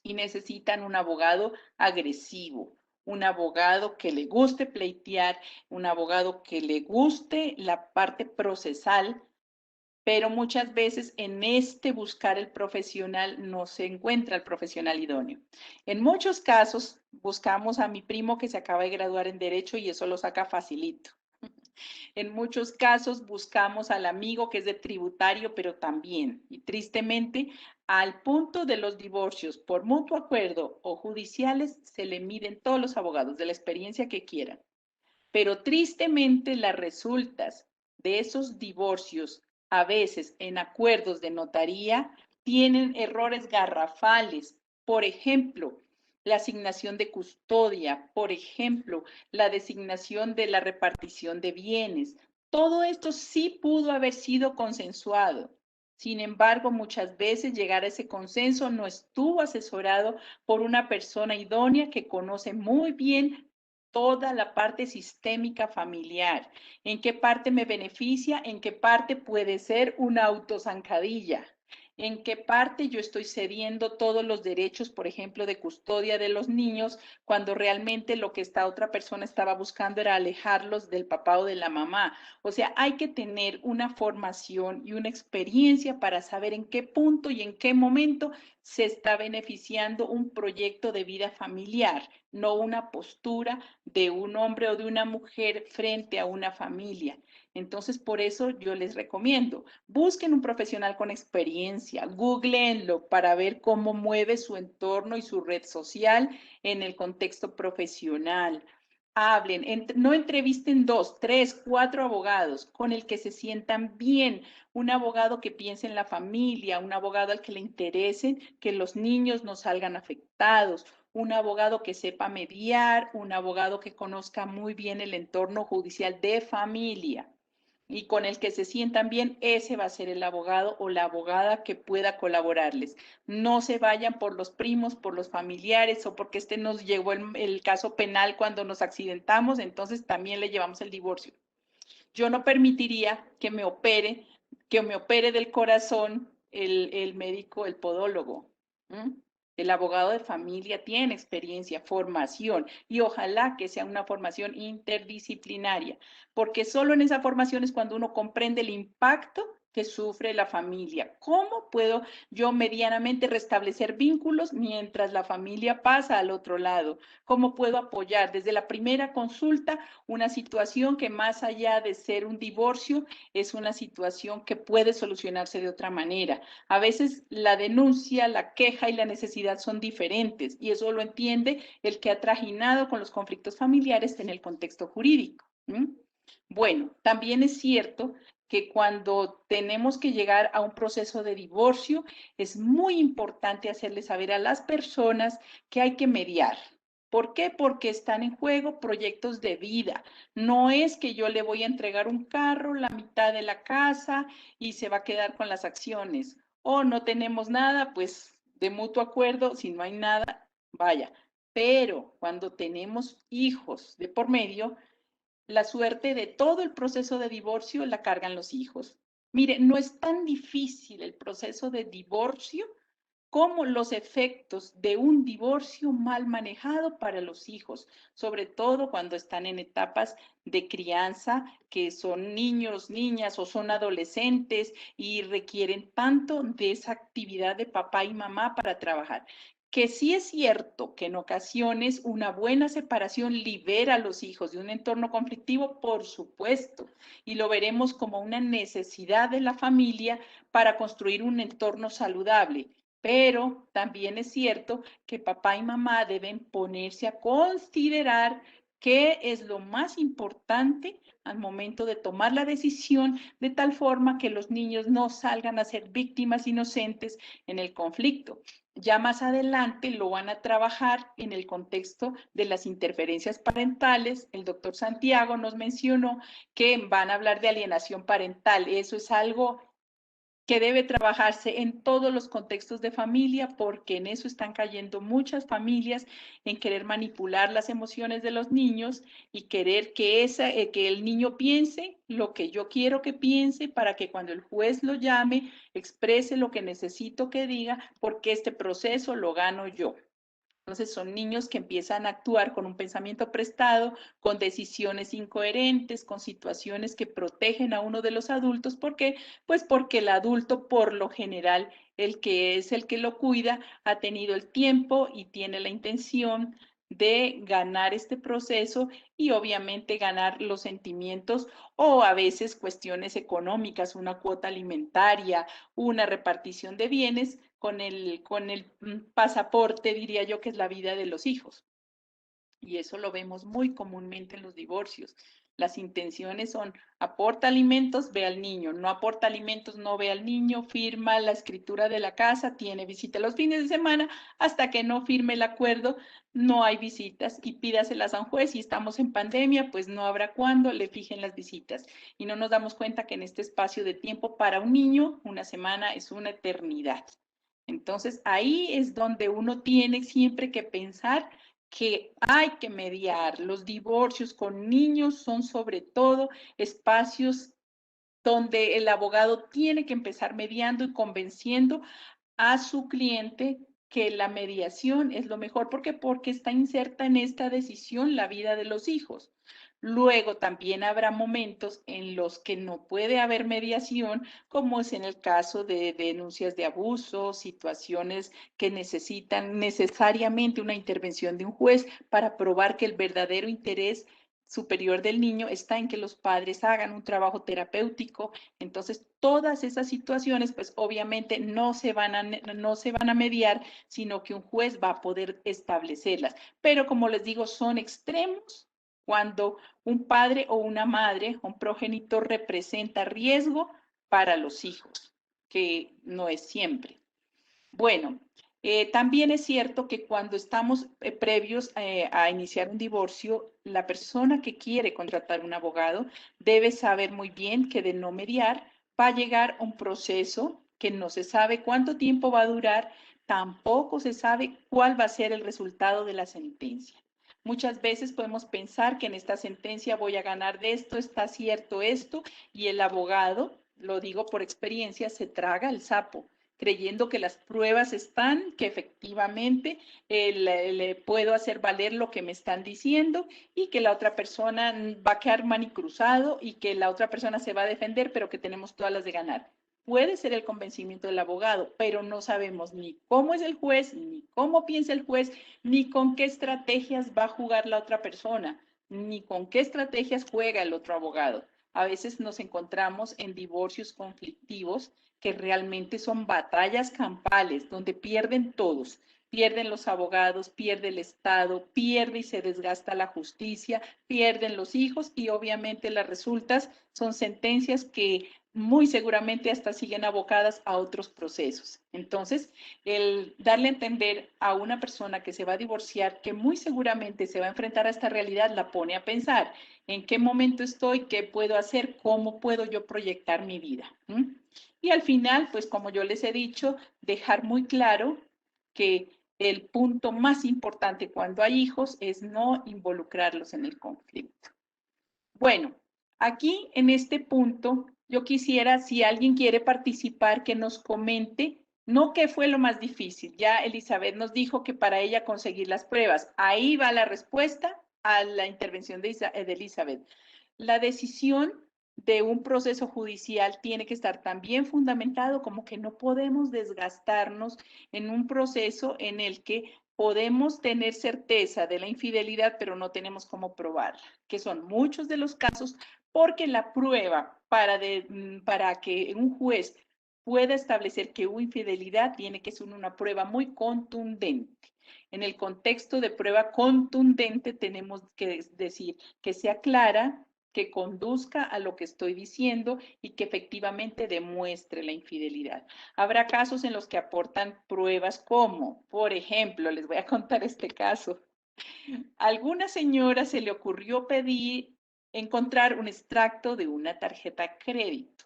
S3: y necesitan un abogado agresivo, un abogado que le guste pleitear, un abogado que le guste la parte procesal, pero muchas veces en este buscar el profesional no se encuentra el profesional idóneo. En muchos casos buscamos a mi primo que se acaba de graduar en Derecho y eso lo saca facilito. En muchos casos buscamos al amigo que es de tributario, pero también, y tristemente, al punto de los divorcios por mutuo acuerdo o judiciales, se le miden todos los abogados de la experiencia que quieran. Pero tristemente las resultas de esos divorcios, a veces en acuerdos de notaría, tienen errores garrafales. Por ejemplo, la asignación de custodia, por ejemplo, la designación de la repartición de bienes. Todo esto sí pudo haber sido consensuado. Sin embargo, muchas veces llegar a ese consenso no estuvo asesorado por una persona idónea que conoce muy bien toda la parte sistémica familiar. ¿En qué parte me beneficia? ¿En qué parte puede ser una autozancadilla? en qué parte yo estoy cediendo todos los derechos, por ejemplo, de custodia de los niños, cuando realmente lo que esta otra persona estaba buscando era alejarlos del papá o de la mamá. O sea, hay que tener una formación y una experiencia para saber en qué punto y en qué momento se está beneficiando un proyecto de vida familiar, no una postura de un hombre o de una mujer frente a una familia. Entonces, por eso yo les recomiendo, busquen un profesional con experiencia, googleenlo para ver cómo mueve su entorno y su red social en el contexto profesional. Hablen, no entrevisten 2, 3, 4 abogados con el que se sientan bien, un abogado que piense en la familia, un abogado al que le interese que los niños no salgan afectados, un abogado que sepa mediar, un abogado que conozca muy bien el entorno judicial de familia y con el que se sientan bien, ese va a ser el abogado o la abogada que pueda colaborarles. No se vayan por los primos, por los familiares o porque nos llegó el caso penal cuando nos accidentamos, entonces también le llevamos el divorcio. Yo no permitiría que me opere del corazón el médico, el podólogo. ¿Mm? El abogado de familia tiene experiencia, formación, y ojalá que sea una formación interdisciplinaria, porque solo en esa formación es cuando uno comprende el impacto que sufre la familia. ¿Cómo puedo yo medianamente restablecer vínculos mientras la familia pasa al otro lado? ¿Cómo puedo apoyar desde la primera consulta una situación que más allá de ser un divorcio es una situación que puede solucionarse de otra manera? A veces la denuncia, la queja y la necesidad son diferentes y eso lo entiende el que ha trajinado con los conflictos familiares en el contexto jurídico. Bueno, también es cierto que cuando tenemos que llegar a un proceso de divorcio, es muy importante hacerle saber a las personas que hay que mediar. ¿Por qué? Porque están en juego proyectos de vida. No es que yo le voy a entregar un carro, la mitad de la casa y se va a quedar con las acciones. O no tenemos nada, pues de mutuo acuerdo, si no hay nada, vaya. Pero cuando tenemos hijos de por medio, la suerte de todo el proceso de divorcio la cargan los hijos. Mire, no es tan difícil el proceso de divorcio como los efectos de un divorcio mal manejado para los hijos, sobre todo cuando están en etapas de crianza, que son niños, niñas o son adolescentes y requieren tanto de esa actividad de papá y mamá para trabajar. Que sí es cierto que en ocasiones una buena separación libera a los hijos de un entorno conflictivo, por supuesto, y lo veremos como una necesidad de la familia para construir un entorno saludable. Pero también es cierto que papá y mamá deben ponerse a considerar qué es lo más importante al momento de tomar la decisión, de tal forma que los niños no salgan a ser víctimas inocentes en el conflicto. Ya más adelante lo van a trabajar en el contexto de las interferencias parentales. El doctor Santiago nos mencionó que van a hablar de alienación parental. Eso es algo que debe trabajarse en todos los contextos de familia, porque en eso están cayendo muchas familias, en querer manipular las emociones de los niños y querer que el niño piense lo que yo quiero que piense para que cuando el juez lo llame, exprese lo que necesito que diga, porque este proceso lo gano yo. Entonces son niños que empiezan a actuar con un pensamiento prestado, con decisiones incoherentes, con situaciones que protegen a uno de los adultos. ¿Por qué? Pues porque el adulto, por lo general, el que es el que lo cuida, ha tenido el tiempo y tiene la intención de ganar este proceso y obviamente ganar los sentimientos o a veces cuestiones económicas, una cuota alimentaria, una repartición de bienes con el pasaporte, diría yo, que es la vida de los hijos. Y eso lo vemos muy comúnmente en los divorcios. Las intenciones son, aporta alimentos, ve al niño, no aporta alimentos, no ve al niño, firma la escritura de la casa, tiene visita los fines de semana, hasta que no firme el acuerdo, no hay visitas y pídaselas a un juez. Si estamos en pandemia, pues no habrá cuándo le fijen las visitas. Y no nos damos cuenta que en este espacio de tiempo para un niño, una semana es una eternidad. Entonces, ahí es donde uno tiene siempre que pensar que hay que mediar. Los divorcios con niños son sobre todo espacios donde el abogado tiene que empezar mediando y convenciendo a su cliente que la mediación es lo mejor. ¿Por qué? Porque está inserta en esta decisión la vida de los hijos. Luego también habrá momentos en los que no puede haber mediación, como es en el caso de denuncias de abuso, situaciones que necesitan necesariamente una intervención de un juez para probar que el verdadero interés superior del niño está en que los padres hagan un trabajo terapéutico. Entonces, todas esas situaciones, pues obviamente no se van a mediar, sino que un juez va a poder establecerlas. Pero como les digo, son extremos cuando un padre o una madre, un progenitor representa riesgo para los hijos, que no es siempre. Bueno, también es cierto que cuando estamos previos a iniciar un divorcio, la persona que quiere contratar un abogado debe saber muy bien que de no mediar va a llegar un proceso que no se sabe cuánto tiempo va a durar, tampoco se sabe cuál va a ser el resultado de la sentencia. Muchas veces podemos pensar que en esta sentencia voy a ganar de esto, está cierto esto, y el abogado, lo digo por experiencia, se traga el sapo creyendo que las pruebas están, que efectivamente le puedo hacer valer lo que me están diciendo y que la otra persona va a quedar manicruzado y que la otra persona se va a defender, pero que tenemos todas las de ganar. Puede ser el convencimiento del abogado, pero no sabemos ni cómo es el juez, ni cómo piensa el juez, ni con qué estrategias va a jugar la otra persona, ni con qué estrategias juega el otro abogado. A veces nos encontramos en divorcios conflictivos que realmente son batallas campales donde pierden todos, pierden los abogados, pierde el Estado, pierde y se desgasta la justicia, pierden los hijos y obviamente las resultas son sentencias que muy seguramente hasta siguen abocadas a otros procesos. Entonces, el darle a entender a una persona que se va a divorciar, que muy seguramente se va a enfrentar a esta realidad, la pone a pensar en qué momento estoy, qué puedo hacer, cómo puedo yo proyectar mi vida. Y al final, pues como yo les he dicho, dejar muy claro que el punto más importante cuando hay hijos es no involucrarlos en el conflicto. Bueno, aquí en este punto, yo quisiera, si alguien quiere participar, que nos comente, no qué fue lo más difícil. Ya Elizabeth nos dijo que para ella conseguir las pruebas. Ahí va la respuesta a la intervención de Elizabeth. La decisión de un proceso judicial tiene que estar tan bien fundamentado como que no podemos desgastarnos en un proceso en el que podemos tener certeza de la infidelidad, pero no tenemos cómo probarla, que son muchos de los casos, porque la prueba para que un juez pueda establecer que hubo infidelidad tiene que ser una prueba muy contundente. En el contexto de prueba contundente tenemos que decir que sea clara, que conduzca a lo que estoy diciendo y que efectivamente demuestre la infidelidad. Habrá casos en los que aportan pruebas como, por ejemplo, les voy a contar este caso. A alguna señora se le ocurrió pedir encontrar un extracto de una tarjeta de crédito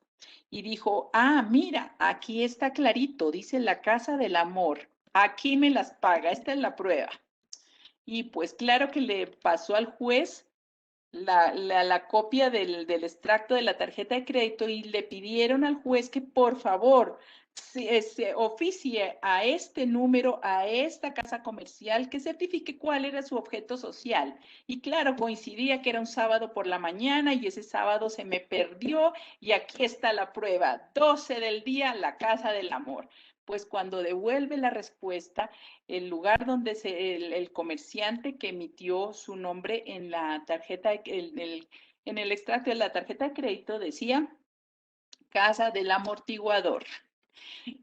S3: y dijo, ah, mira, aquí está clarito, dice la Casa del Amor, aquí me las paga, esta es la prueba. Y pues claro que le pasó al juez la copia del extracto de la tarjeta de crédito y le pidieron al juez que por favor se oficie a este número, a esta casa comercial, que certifique cuál era su objeto social. Y claro, coincidía que era un sábado por la mañana y ese sábado se me perdió y aquí está la prueba, 12 del día, la Casa del Amor. Pues cuando devuelve la respuesta, el lugar donde el comerciante que emitió su nombre en la tarjeta, en el extracto de la tarjeta de crédito decía Casa del Amortiguador,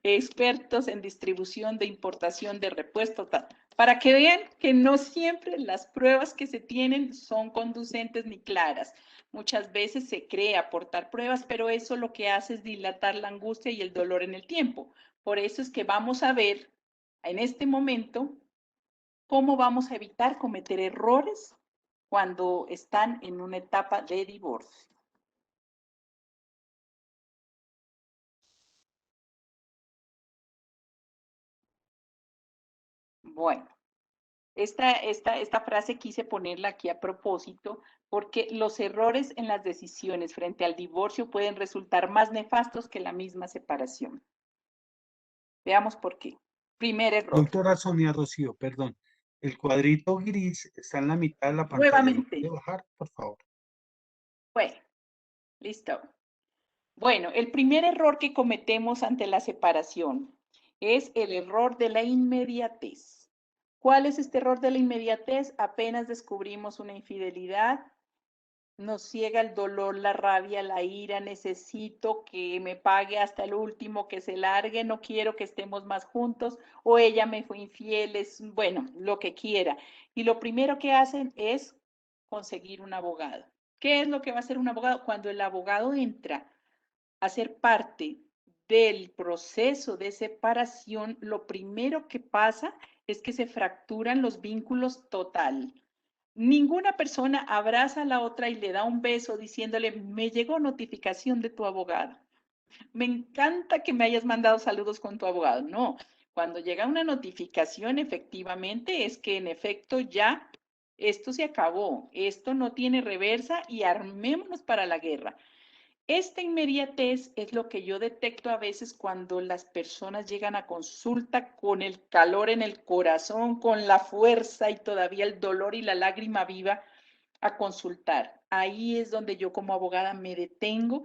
S3: expertos en distribución de importación de repuestos, para que vean que no siempre las pruebas que se tienen son conducentes ni claras. Muchas veces se cree aportar pruebas, pero eso lo que hace es dilatar la angustia y el dolor en el tiempo. Por eso es que vamos a ver en este momento cómo vamos a evitar cometer errores cuando están en una etapa de divorcio. Bueno, Esta frase quise ponerla aquí a propósito porque los errores en las decisiones frente al divorcio pueden resultar más nefastos que la misma separación. Veamos por qué. Primer error.
S2: Doctora Sonia Rocío, perdón. El cuadrito gris está en la mitad de la pantalla. ¿Lo puede
S3: Nuevamente.
S2: bajar, por favor?
S3: Bueno, listo. Bueno, el primer error que cometemos ante la separación es el error de la inmediatez. ¿Cuál es este error de la inmediatez? Apenas descubrimos una infidelidad, nos ciega el dolor, la rabia, la ira, necesito que me pague hasta el último, que se largue, no quiero que estemos más juntos, o ella me fue infiel, bueno, lo que quiera. Y lo primero que hacen es conseguir un abogado. ¿Qué es lo que va a hacer un abogado? Cuando el abogado entra a ser parte del proceso de separación, lo primero que pasa es que se fracturan los vínculos total. Ninguna persona abraza a la otra y le da un beso diciéndole, me llegó notificación de tu abogado. Me encanta que me hayas mandado saludos con tu abogado. No, cuando llega una notificación, efectivamente, es que en efecto ya esto se acabó, esto no tiene reversa y armémonos para la guerra. Esta inmediatez es lo que yo detecto a veces cuando las personas llegan a consulta con el calor en el corazón, con la fuerza y todavía el dolor y la lágrima viva a consultar. Ahí es donde yo como abogada me detengo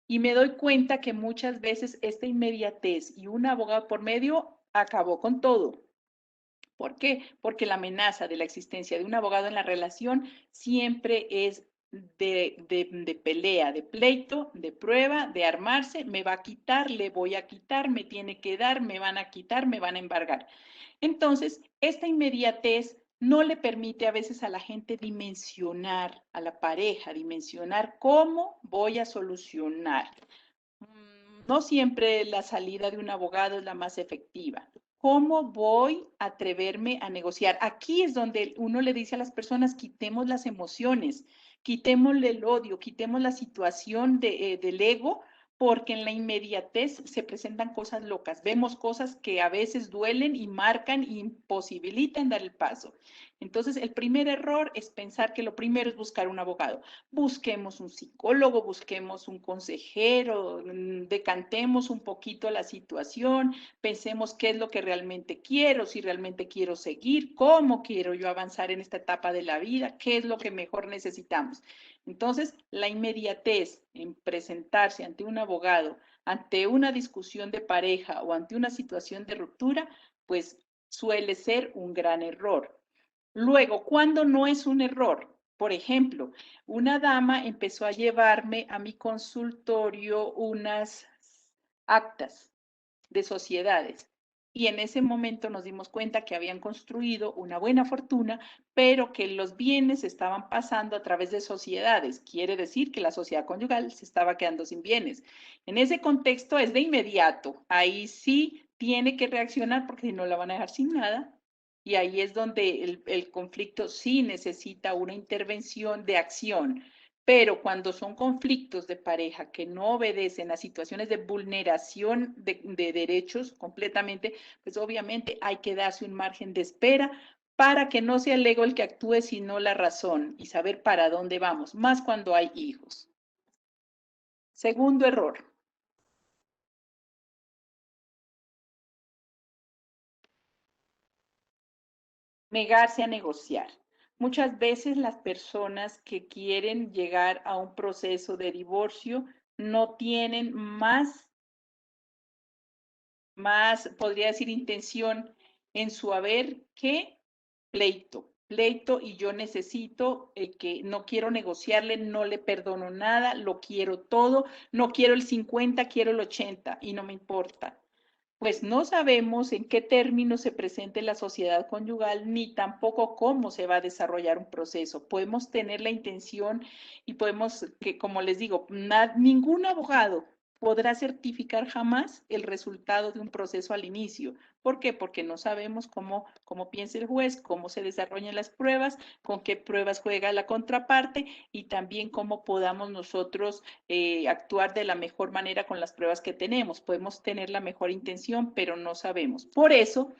S3: y me doy cuenta que muchas veces esta inmediatez y un abogado por medio acabó con todo. ¿Por qué? Porque la amenaza de la existencia de un abogado en la relación siempre es de pelea, de pleito, de prueba, de armarse, me va a quitar, le voy a quitar, me tiene que dar, me van a quitar, me van a embargar. Entonces, esta inmediatez no le permite a veces a la gente dimensionar, a la pareja, dimensionar cómo voy a solucionar. No siempre la salida de un abogado es la más efectiva. ¿Cómo voy a atreverme a negociar? Aquí es donde uno le dice a las personas, quitemos las emociones, quitémosle el odio, quitemos la situación del ego, porque en la inmediatez se presentan cosas locas. Vemos cosas que a veces duelen y marcan y imposibilitan dar el paso. Entonces, el primer error es pensar que lo primero es buscar un abogado. Busquemos un psicólogo, busquemos un consejero, decantemos un poquito la situación, pensemos qué es lo que realmente quiero, si realmente quiero seguir, cómo quiero yo avanzar en esta etapa de la vida, qué es lo que mejor necesitamos. Entonces, la inmediatez en presentarse ante un abogado, ante una discusión de pareja o ante una situación de ruptura, pues suele ser un gran error. Luego, ¿cuándo no es un error? Por ejemplo, una dama empezó a llevarme a mi consultorio unas actas de sociedades y en ese momento nos dimos cuenta que habían construido una buena fortuna, pero que los bienes estaban pasando a través de sociedades. Quiere decir que la sociedad conyugal se estaba quedando sin bienes. En ese contexto es de inmediato. Ahí sí tiene que reaccionar porque si no la van a dejar sin nada. Y ahí es donde el conflicto sí necesita una intervención de acción. Pero cuando son conflictos de pareja que no obedecen a situaciones de vulneración de derechos completamente, pues obviamente hay que darse un margen de espera para que no sea el ego el que actúe, sino la razón y saber para dónde vamos, más cuando hay hijos. Segundo error. Negarse a negociar. Muchas veces las personas que quieren llegar a un proceso de divorcio no tienen podría decir, intención en su haber que pleito. Pleito y yo necesito que no quiero negociarle, no le perdono nada, lo quiero todo, no quiero el 50, quiero el 80 y no me importa. Pues no sabemos en qué términos se presente la sociedad conyugal ni tampoco cómo se va a desarrollar un proceso. Podemos tener la intención y podemos, que como les digo, ningún abogado podrá certificar jamás el resultado de un proceso al inicio. ¿Por qué? Porque no sabemos cómo piensa el juez, cómo se desarrollan las pruebas, con qué pruebas juega la contraparte y también cómo podamos nosotros actuar de la mejor manera con las pruebas que tenemos. Podemos tener la mejor intención, pero no sabemos. Por eso,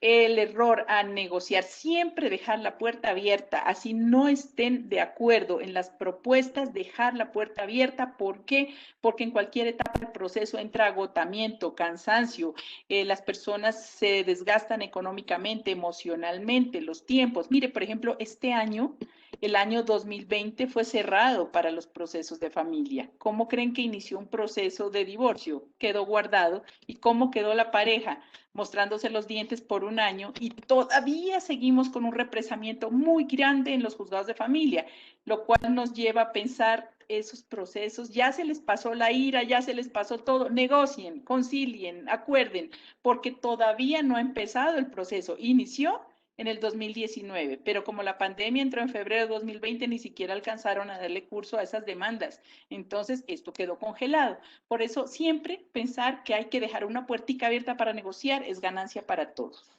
S3: el error a negociar, siempre dejar la puerta abierta, así no estén de acuerdo en las propuestas, dejar la puerta abierta. ¿Por qué? Porque en cualquier etapa del proceso entra agotamiento, cansancio, las personas se desgastan económicamente, emocionalmente, los tiempos. Mire, por ejemplo, este año, el año 2020 fue cerrado para los procesos de familia. ¿Cómo creen que inició un proceso de divorcio? Quedó guardado. ¿Y cómo quedó la pareja? Mostrándose los dientes por un año, y todavía seguimos con un represamiento muy grande en los juzgados de familia, lo cual nos lleva a pensar esos procesos, ya se les pasó la ira, ya se les pasó todo, negocien, concilien, acuerden, porque todavía no ha empezado el proceso, inició en el 2019, pero como la pandemia entró en febrero de 2020, ni siquiera alcanzaron a darle curso a esas demandas. Entonces, esto quedó congelado. Por eso, siempre pensar que hay que dejar una puertica abierta para negociar es ganancia para todos.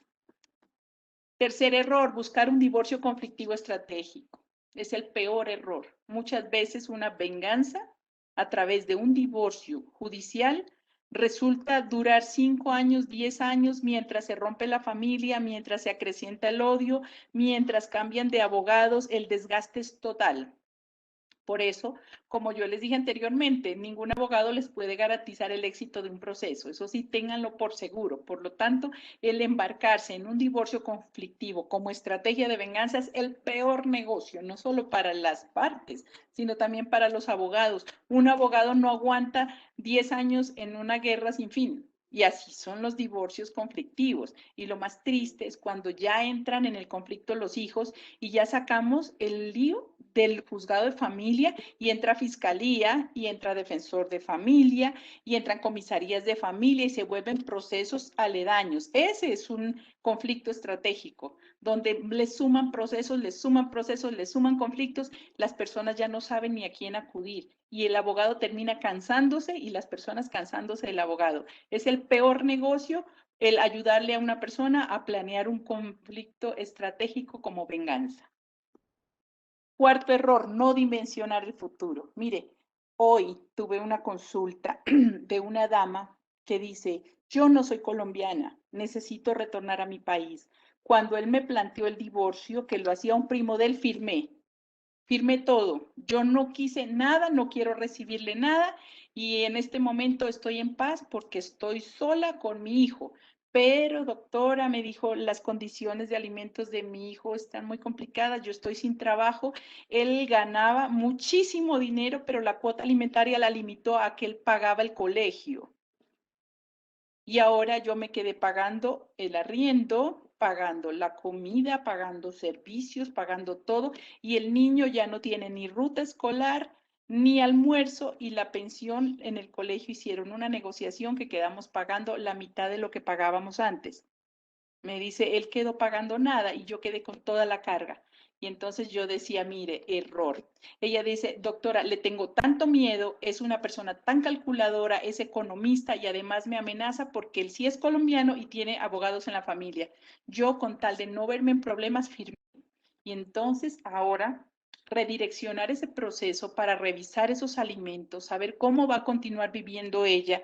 S3: Tercer error, buscar un divorcio conflictivo estratégico. Es el peor error. Muchas veces una venganza a través de un divorcio judicial resulta durar 5 años, 10 años, mientras se rompe la familia, mientras se acrecienta el odio, mientras cambian de abogados, el desgaste es total. Por eso, como yo les dije anteriormente, ningún abogado les puede garantizar el éxito de un proceso. Eso sí, ténganlo por seguro. Por lo tanto, el embarcarse en un divorcio conflictivo como estrategia de venganza es el peor negocio, no solo para las partes, sino también para los abogados. Un abogado no aguanta 10 años en una guerra sin fin. Y así son los divorcios conflictivos. Y lo más triste es cuando ya entran en el conflicto los hijos y ya sacamos el lío del juzgado de familia y entra fiscalía y entra defensor de familia y entran comisarías de familia y se vuelven procesos aledaños. Ese es un conflicto estratégico, donde les suman procesos, les suman procesos, les suman conflictos, las personas ya no saben ni a quién acudir y el abogado termina cansándose y las personas cansándose del abogado. Es el peor negocio el ayudarle a una persona a planear un conflicto estratégico como venganza. Cuarto error, no dimensionar el futuro. Mire, hoy tuve una consulta de una dama que dice, yo no soy colombiana, necesito retornar a mi país. Cuando él me planteó el divorcio, que lo hacía un primo de él, firmé todo. Yo no quise nada, no quiero recibirle nada y en este momento estoy en paz porque estoy sola con mi hijo. Pero, doctora, me dijo, las condiciones de alimentos de mi hijo están muy complicadas, yo estoy sin trabajo. Él ganaba muchísimo dinero, pero la cuota alimentaria la limitó a que él pagaba el colegio. Y ahora yo me quedé pagando el arriendo, pagando la comida, pagando servicios, pagando todo, y el niño ya no tiene ni ruta escolar, ni almuerzo, y la pensión en el colegio hicieron una negociación que quedamos pagando la mitad de lo que pagábamos antes. Me dice, él quedó pagando nada y yo quedé con toda la carga. Y entonces yo decía, mire, error. Ella dice, doctora, le tengo tanto miedo, es una persona tan calculadora, es economista y además me amenaza porque él sí es colombiano y tiene abogados en la familia. Yo, con tal de no verme en problemas, firmé. Y entonces ahora redireccionar ese proceso para revisar esos alimentos, saber cómo va a continuar viviendo ella,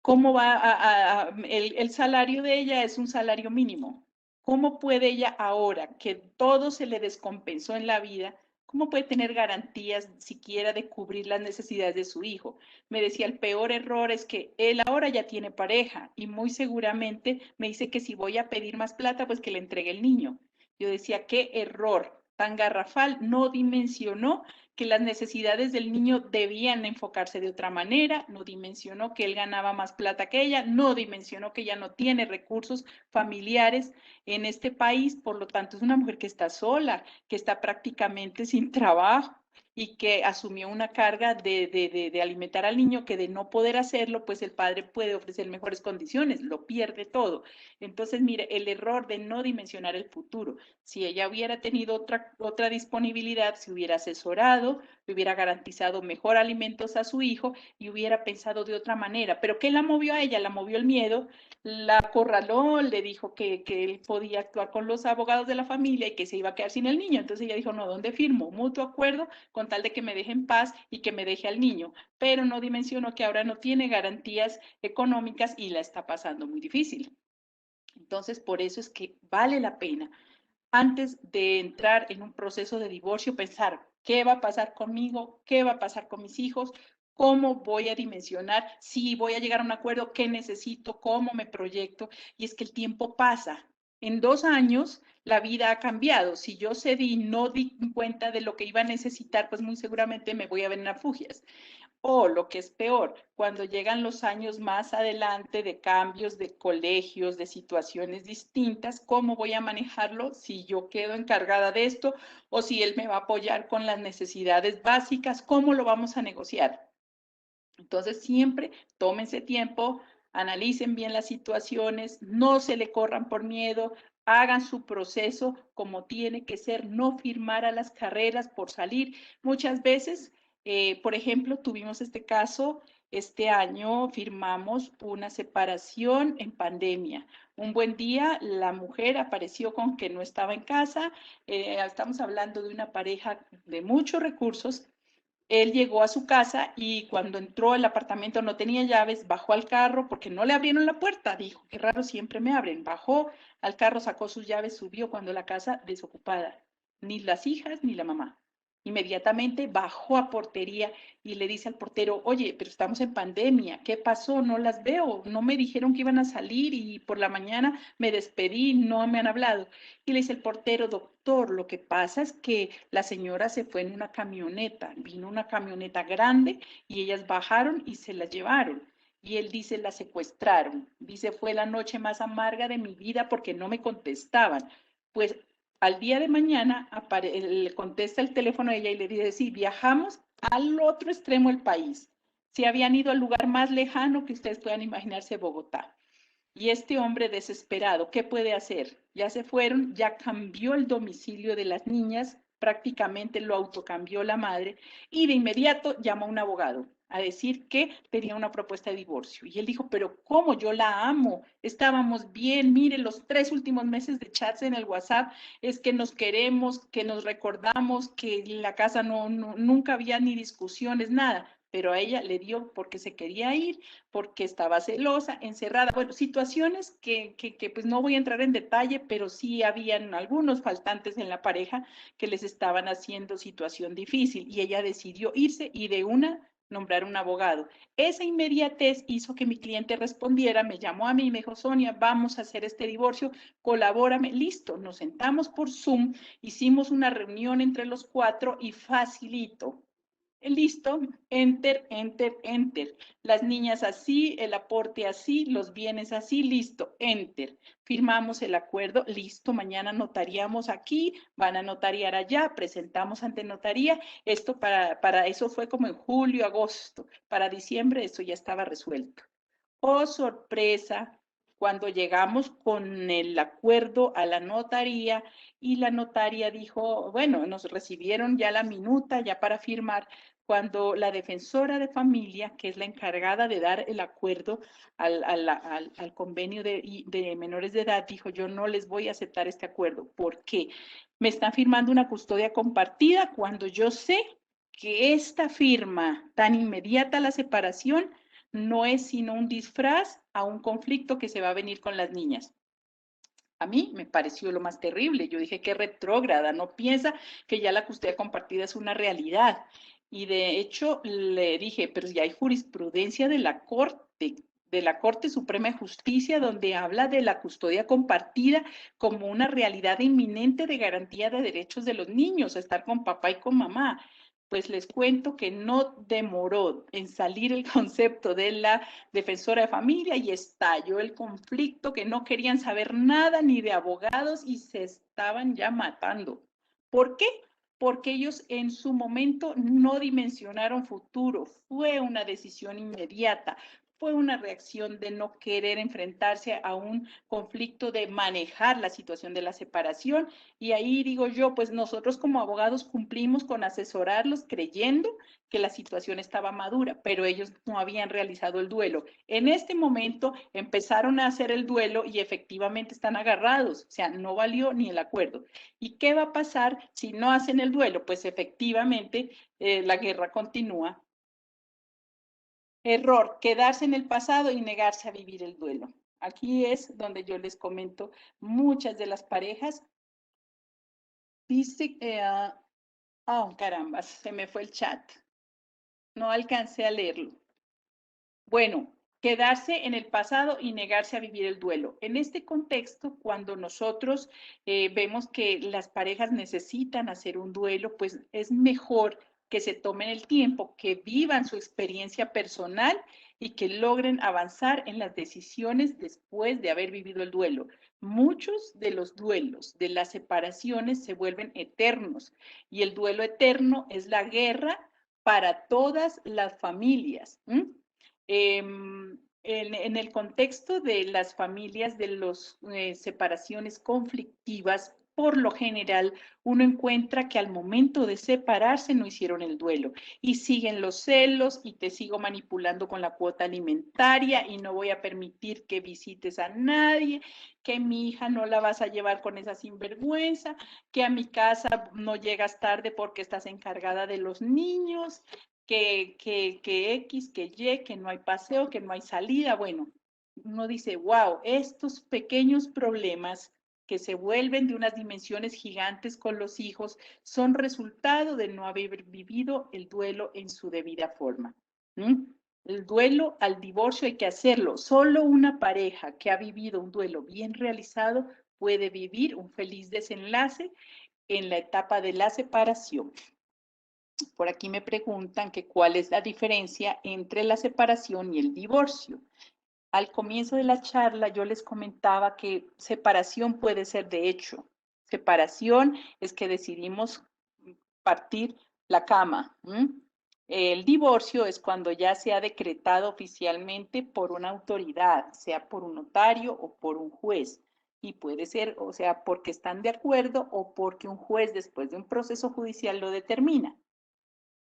S3: cómo va el salario de ella es un salario mínimo. ¿Cómo puede ella ahora que todo se le descompensó en la vida, cómo puede tener garantías siquiera de cubrir las necesidades de su hijo? Me decía, el peor error es que él ahora ya tiene pareja y muy seguramente me dice que si voy a pedir más plata, pues que le entregue el niño. Yo decía, qué error tan garrafal, no dimensionó que las necesidades del niño debían enfocarse de otra manera, no dimensionó que él ganaba más plata que ella, no dimensionó que ella no tiene recursos familiares en este país, por lo tanto es una mujer que está sola, que está prácticamente sin trabajo y que asumió una carga de alimentar al niño, que de no poder hacerlo, pues el padre puede ofrecer mejores condiciones, lo pierde todo. Entonces, mire, el error de no dimensionar el futuro. Si ella hubiera tenido otra disponibilidad, se hubiera asesorado, le hubiera garantizado mejor alimentos a su hijo y hubiera pensado de otra manera. ¿Pero qué la movió a ella? La movió el miedo, la acorraló, le dijo que él podía actuar con los abogados de la familia y que se iba a quedar sin el niño. Entonces ella dijo, no, ¿dónde firmo? Mutuo acuerdo con tal de que me deje en paz y que me deje al niño. Pero no dimensionó que ahora no tiene garantías económicas y la está pasando muy difícil. Entonces, por eso es que vale la pena, antes de entrar en un proceso de divorcio, pensar qué va a pasar conmigo, qué va a pasar con mis hijos, cómo voy a dimensionar, si voy a llegar a un acuerdo, qué necesito, cómo me proyecto. Y es que el tiempo pasa. En 2 años la vida ha cambiado. Si yo cedí y no di cuenta de lo que iba a necesitar, pues muy seguramente me voy a ver en refugias. O lo que es peor, cuando llegan los años más adelante de cambios de colegios, de situaciones distintas, ¿cómo voy a manejarlo si yo quedo encargada de esto o si él me va a apoyar con las necesidades básicas? ¿Cómo lo vamos a negociar? Entonces, siempre tómense tiempo, analicen bien las situaciones, no se le corran por miedo, hagan su proceso como tiene que ser, no firmar a las carreras por salir. Muchas veces, por ejemplo, tuvimos este caso, este año firmamos una separación en pandemia. Un buen día, la mujer apareció con que no estaba en casa, estamos hablando de una pareja de muchos recursos. Él llegó a su casa y cuando entró al apartamento no tenía llaves, bajó al carro porque no le abrieron la puerta. Dijo, qué raro, siempre me abren. Bajó al carro, sacó sus llaves, subió cuando la casa desocupada. Ni las hijas ni la mamá. Inmediatamente bajó a portería y le dice al portero, oye, pero estamos en pandemia, ¿qué pasó? No las veo, no me dijeron que iban a salir y por la mañana me despedí, no me han hablado. Y le dice el portero, doctor, lo que pasa es que la señora se fue en una camioneta, vino una camioneta grande y ellas bajaron y se la llevaron. Y él dice, la secuestraron. Dice, fue la noche más amarga de mi vida porque no me contestaban. Pues al día de mañana le contesta el teléfono a ella y le dice, sí, viajamos al otro extremo del país. Se habían ido al lugar más lejano que ustedes puedan imaginarse, Bogotá. Y este hombre desesperado, ¿qué puede hacer? Ya se fueron, ya cambió el domicilio de las niñas, prácticamente lo autocambió la madre y de inmediato llamó a un abogado a decir que tenía una propuesta de divorcio. Y él dijo, pero ¿cómo? Yo la amo, estábamos bien, mire, los 3 últimos meses de chats en el WhatsApp es que nos queremos, que nos recordamos, que en la casa nunca había ni discusiones, nada, pero a ella le dio porque se quería ir, porque estaba celosa, encerrada, bueno, situaciones que pues no voy a entrar en detalle, pero sí habían algunos faltantes en la pareja que les estaban haciendo situación difícil y ella decidió irse y de una nombrar un abogado. Esa inmediatez hizo que mi cliente respondiera, me llamó a mí y me dijo, Sonia, vamos a hacer este divorcio, colabórame, listo, nos sentamos por Zoom, hicimos una reunión entre los 4 y facilito. Listo, enter, enter, enter. Las niñas así, el aporte así, los bienes así, listo, enter. Firmamos el acuerdo, listo, mañana notariamos aquí, van a notariar allá, presentamos ante notaría. Esto para eso fue como en julio, agosto. Para diciembre esto ya estaba resuelto. Oh, sorpresa, cuando llegamos con el acuerdo a la notaría y la notaria dijo, bueno, nos recibieron ya la minuta ya para firmar, cuando la defensora de familia, que es la encargada de dar el acuerdo al convenio de menores de edad, dijo, yo no les voy a aceptar este acuerdo. ¿Por qué? Me están firmando una custodia compartida cuando yo sé que esta firma tan inmediata a la separación no es sino un disfraz a un conflicto que se va a venir con las niñas. A mí me pareció lo más terrible. Yo dije, qué retrógrada, no piensa que ya la custodia compartida es una realidad. Y de hecho le dije, pero ya hay jurisprudencia de la Corte Suprema de Justicia, donde habla de la custodia compartida como una realidad inminente de garantía de derechos de los niños, a estar con papá y con mamá. Pues les cuento que no demoró en salir el concepto de la defensora de familia y estalló el conflicto, que no querían saber nada ni de abogados y se estaban ya matando. ¿Por qué? Porque ellos en su momento no dimensionaron futuro, fue una decisión inmediata, fue una reacción de no querer enfrentarse a un conflicto, de manejar la situación de la separación. Y ahí digo yo, pues nosotros como abogados cumplimos con asesorarlos creyendo que la situación estaba madura, pero ellos no habían realizado el duelo. En este momento empezaron a hacer el duelo y efectivamente están agarrados, o sea, no valió ni el acuerdo. ¿Y qué va a pasar si no hacen el duelo? Pues efectivamente la guerra continúa. Error, quedarse en el pasado y negarse a vivir el duelo. Aquí es donde yo les comento, muchas de las parejas dice, caramba, se me fue el chat. No alcancé a leerlo. Bueno, quedarse en el pasado y negarse a vivir el duelo. En este contexto, cuando nosotros vemos que las parejas necesitan hacer un duelo, pues es mejor que se tomen el tiempo, que vivan su experiencia personal y que logren avanzar en las decisiones después de haber vivido el duelo. Muchos de los duelos, de las separaciones, se vuelven eternos y el duelo eterno es la guerra para todas las familias. En el contexto de las familias de las separaciones conflictivas, por lo general, uno encuentra que al momento de separarse no hicieron el duelo y siguen los celos y te sigo manipulando con la cuota alimentaria y no voy a permitir que visites a nadie, que mi hija no la vas a llevar con esa sinvergüenza, que a mi casa no llegas tarde porque estás encargada de los niños, que X, que Y, que no hay paseo, que no hay salida. Bueno, uno dice, wow, estos pequeños problemas que se vuelven de unas dimensiones gigantes con los hijos son resultado de no haber vivido el duelo en su debida forma. El duelo al divorcio hay que hacerlo. Solo una pareja que ha vivido un duelo bien realizado puede vivir un feliz desenlace en la etapa de la separación. Por aquí me preguntan que cuál es la diferencia entre la separación y el divorcio. Al comienzo de la charla yo les comentaba que separación puede ser de hecho. Separación es que decidimos partir la cama. El divorcio es cuando ya se ha decretado oficialmente por una autoridad, sea por un notario o por un juez. Y puede ser, o sea, porque están de acuerdo o porque un juez después de un proceso judicial lo determina.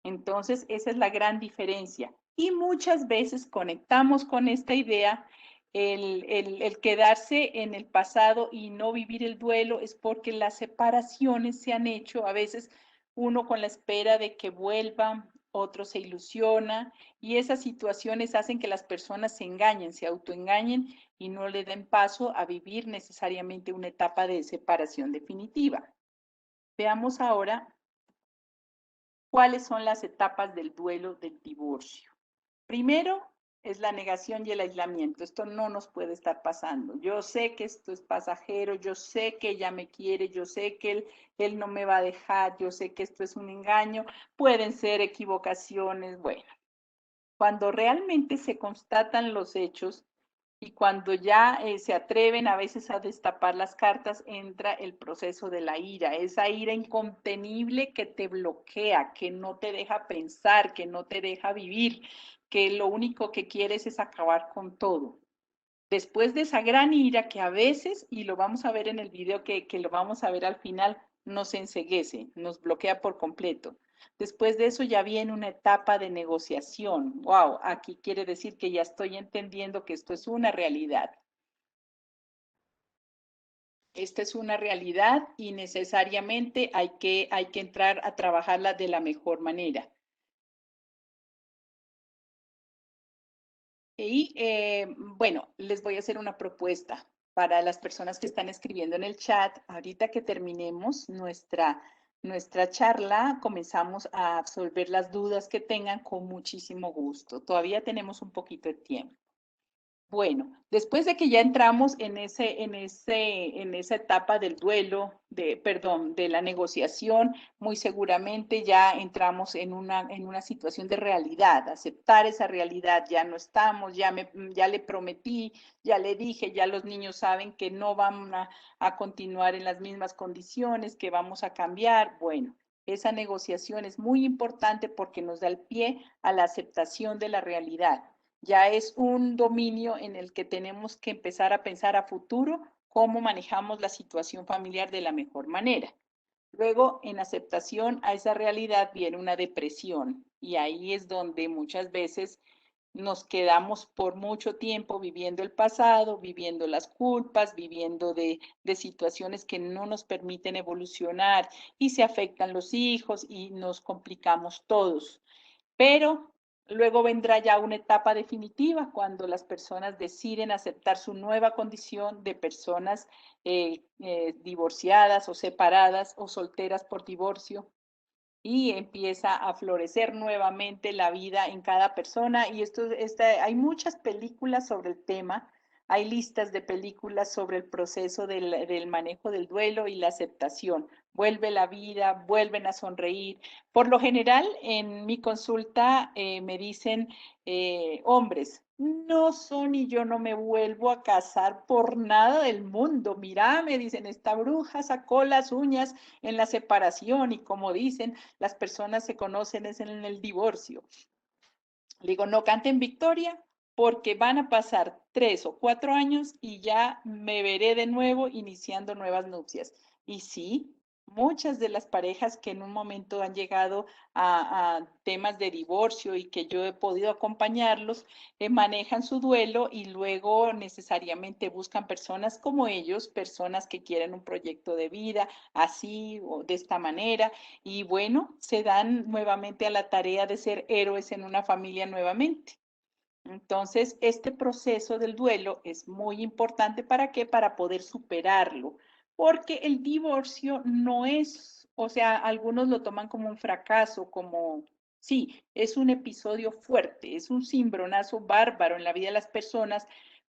S3: Entonces, esa es la gran diferencia. Y muchas veces conectamos con esta idea, el quedarse en el pasado y no vivir el duelo es porque las separaciones se han hecho, a veces uno con la espera de que vuelvan, otro se ilusiona y esas situaciones hacen que las personas se engañen, se autoengañen y no le den paso a vivir necesariamente una etapa de separación definitiva. Veamos ahora ¿cuáles son las etapas del duelo del divorcio? Primero es la negación y el aislamiento. Esto no nos puede estar pasando. Yo sé que esto es pasajero, yo sé que ella me quiere, yo sé que él no me va a dejar, yo sé que esto es un engaño, pueden ser equivocaciones. Bueno, cuando realmente se constatan los hechos, y cuando ya se atreven a veces a destapar las cartas, entra el proceso de la ira, esa ira incontenible que te bloquea, que no te deja pensar, que no te deja vivir, que lo único que quieres es acabar con todo. Después de esa gran ira que a veces, y lo vamos a ver en el video que lo vamos a ver al final, nos enceguece, nos bloquea por completo. Después de eso ya viene una etapa de negociación. Wow, aquí quiere decir que ya estoy entendiendo que esto es una realidad. Esta es una realidad y necesariamente hay que entrar a trabajarla de la mejor manera. Y bueno, les voy a hacer una propuesta para las personas que están escribiendo en el chat. Ahorita que terminemos nuestra charla, comenzamos a absolver las dudas que tengan con muchísimo gusto. Todavía tenemos un poquito de tiempo. Bueno, después de que ya entramos en esa etapa del duelo, de la negociación, muy seguramente ya entramos en una situación de realidad, aceptar esa realidad, ya no estamos, ya le prometí, ya le dije, ya los niños saben que no van a continuar en las mismas condiciones, que vamos a cambiar. Bueno, esa negociación es muy importante porque nos da el pie a la aceptación de la realidad. Ya es un dominio en el que tenemos que empezar a pensar a futuro cómo manejamos la situación familiar de la mejor manera. Luego, en aceptación a esa realidad viene una depresión y ahí es donde muchas veces nos quedamos por mucho tiempo viviendo el pasado, viviendo las culpas, viviendo de situaciones que no nos permiten evolucionar y se afectan los hijos y nos complicamos todos. Pero Luego vendrá ya una etapa definitiva cuando las personas deciden aceptar su nueva condición de personas divorciadas o separadas o solteras por divorcio, y empieza a florecer nuevamente la vida en cada persona. Y hay muchas películas sobre el tema, hay listas de películas sobre el proceso del manejo del duelo y la aceptación. Vuelve la vida, vuelven a sonreír. Por lo general, en mi consulta me dicen hombres, no, Sony, yo no me vuelvo a casar por nada del mundo. Mira, me dicen, esta bruja sacó las uñas en la separación, y como dicen, las personas se conocen es en el divorcio. Le digo, no canten victoria, porque van a pasar 3 o 4 años y ya me veré de nuevo iniciando nuevas nupcias. Y sí, muchas de las parejas que en un momento han llegado a temas de divorcio y que yo he podido acompañarlos, manejan su duelo y luego necesariamente buscan personas como ellos, personas que quieren un proyecto de vida así o de esta manera, y bueno, se dan nuevamente a la tarea de ser héroes en una familia nuevamente. Entonces, este proceso del duelo es muy importante. ¿Para qué? Para poder superarlo, porque el divorcio no es, o sea, algunos lo toman como un fracaso, como, sí, es un episodio fuerte, es un cimbronazo bárbaro en la vida de las personas,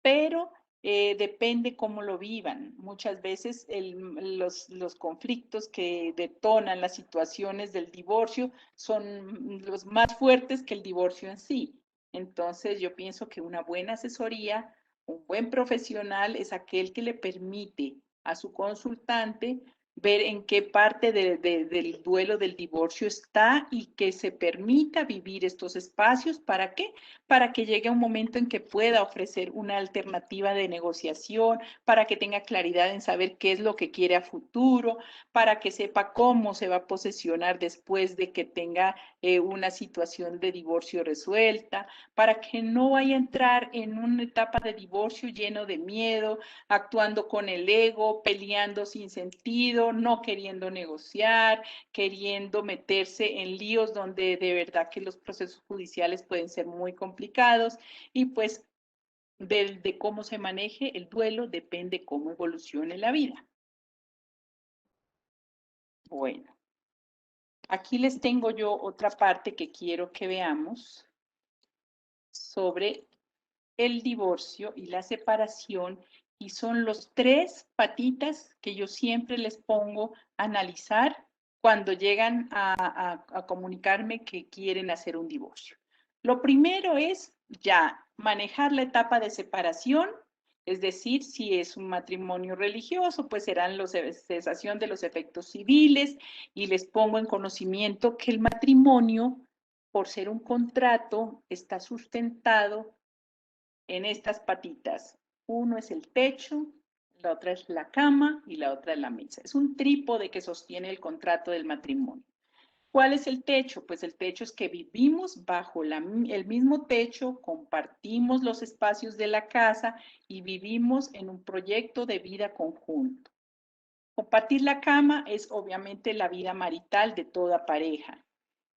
S3: pero depende cómo lo vivan. Muchas veces los conflictos que detonan las situaciones del divorcio son los más fuertes que el divorcio en sí. Entonces, yo pienso que una buena asesoría, un buen profesional es aquel que le permite a su consultante ver en qué parte del duelo del divorcio está y que se permita vivir estos espacios. ¿Para qué? Para que llegue un momento en que pueda ofrecer una alternativa de negociación, para que tenga claridad en saber qué es lo que quiere a futuro, para que sepa cómo se va a posesionar después de que tenga una situación de divorcio resuelta, para que no vaya a entrar en una etapa de divorcio lleno de miedo, actuando con el ego, peleando sin sentido, no queriendo negociar, queriendo meterse en líos donde de verdad que los procesos judiciales pueden ser muy complicados. Y pues de cómo se maneje el duelo depende cómo evolucione la vida. Bueno, aquí les tengo yo otra parte que quiero que veamos sobre el divorcio y la separación, y son los 3 patitas que yo siempre les pongo a analizar cuando llegan a comunicarme que quieren hacer un divorcio. Lo primero es ya manejar la etapa de separación, es decir, si es un matrimonio religioso, pues serán la cesación de los efectos civiles, y les pongo en conocimiento que el matrimonio, por ser un contrato, está sustentado en estas patitas. Uno es el techo, la otra es la cama y la otra es la mesa. Es un trípode que sostiene el contrato del matrimonio. ¿Cuál es el techo? Pues el techo es que vivimos bajo el mismo techo, compartimos los espacios de la casa y vivimos en un proyecto de vida conjunto. Compartir la cama es obviamente la vida marital de toda pareja.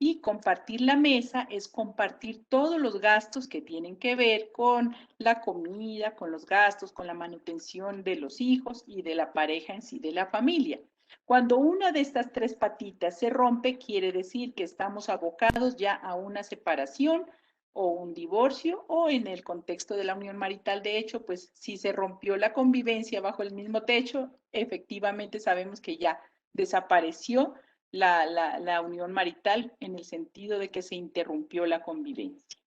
S3: Y compartir la mesa es compartir todos los gastos que tienen que ver con la comida, con los gastos, con la manutención de los hijos y de la pareja en sí, de la familia. Cuando una de estas 3 patitas se rompe, quiere decir que estamos abocados ya a una separación o un divorcio, o en el contexto de la unión marital. De hecho, pues si se rompió la convivencia bajo el mismo techo, efectivamente sabemos que ya desapareció la unión marital, en el sentido de que se interrumpió la convivencia.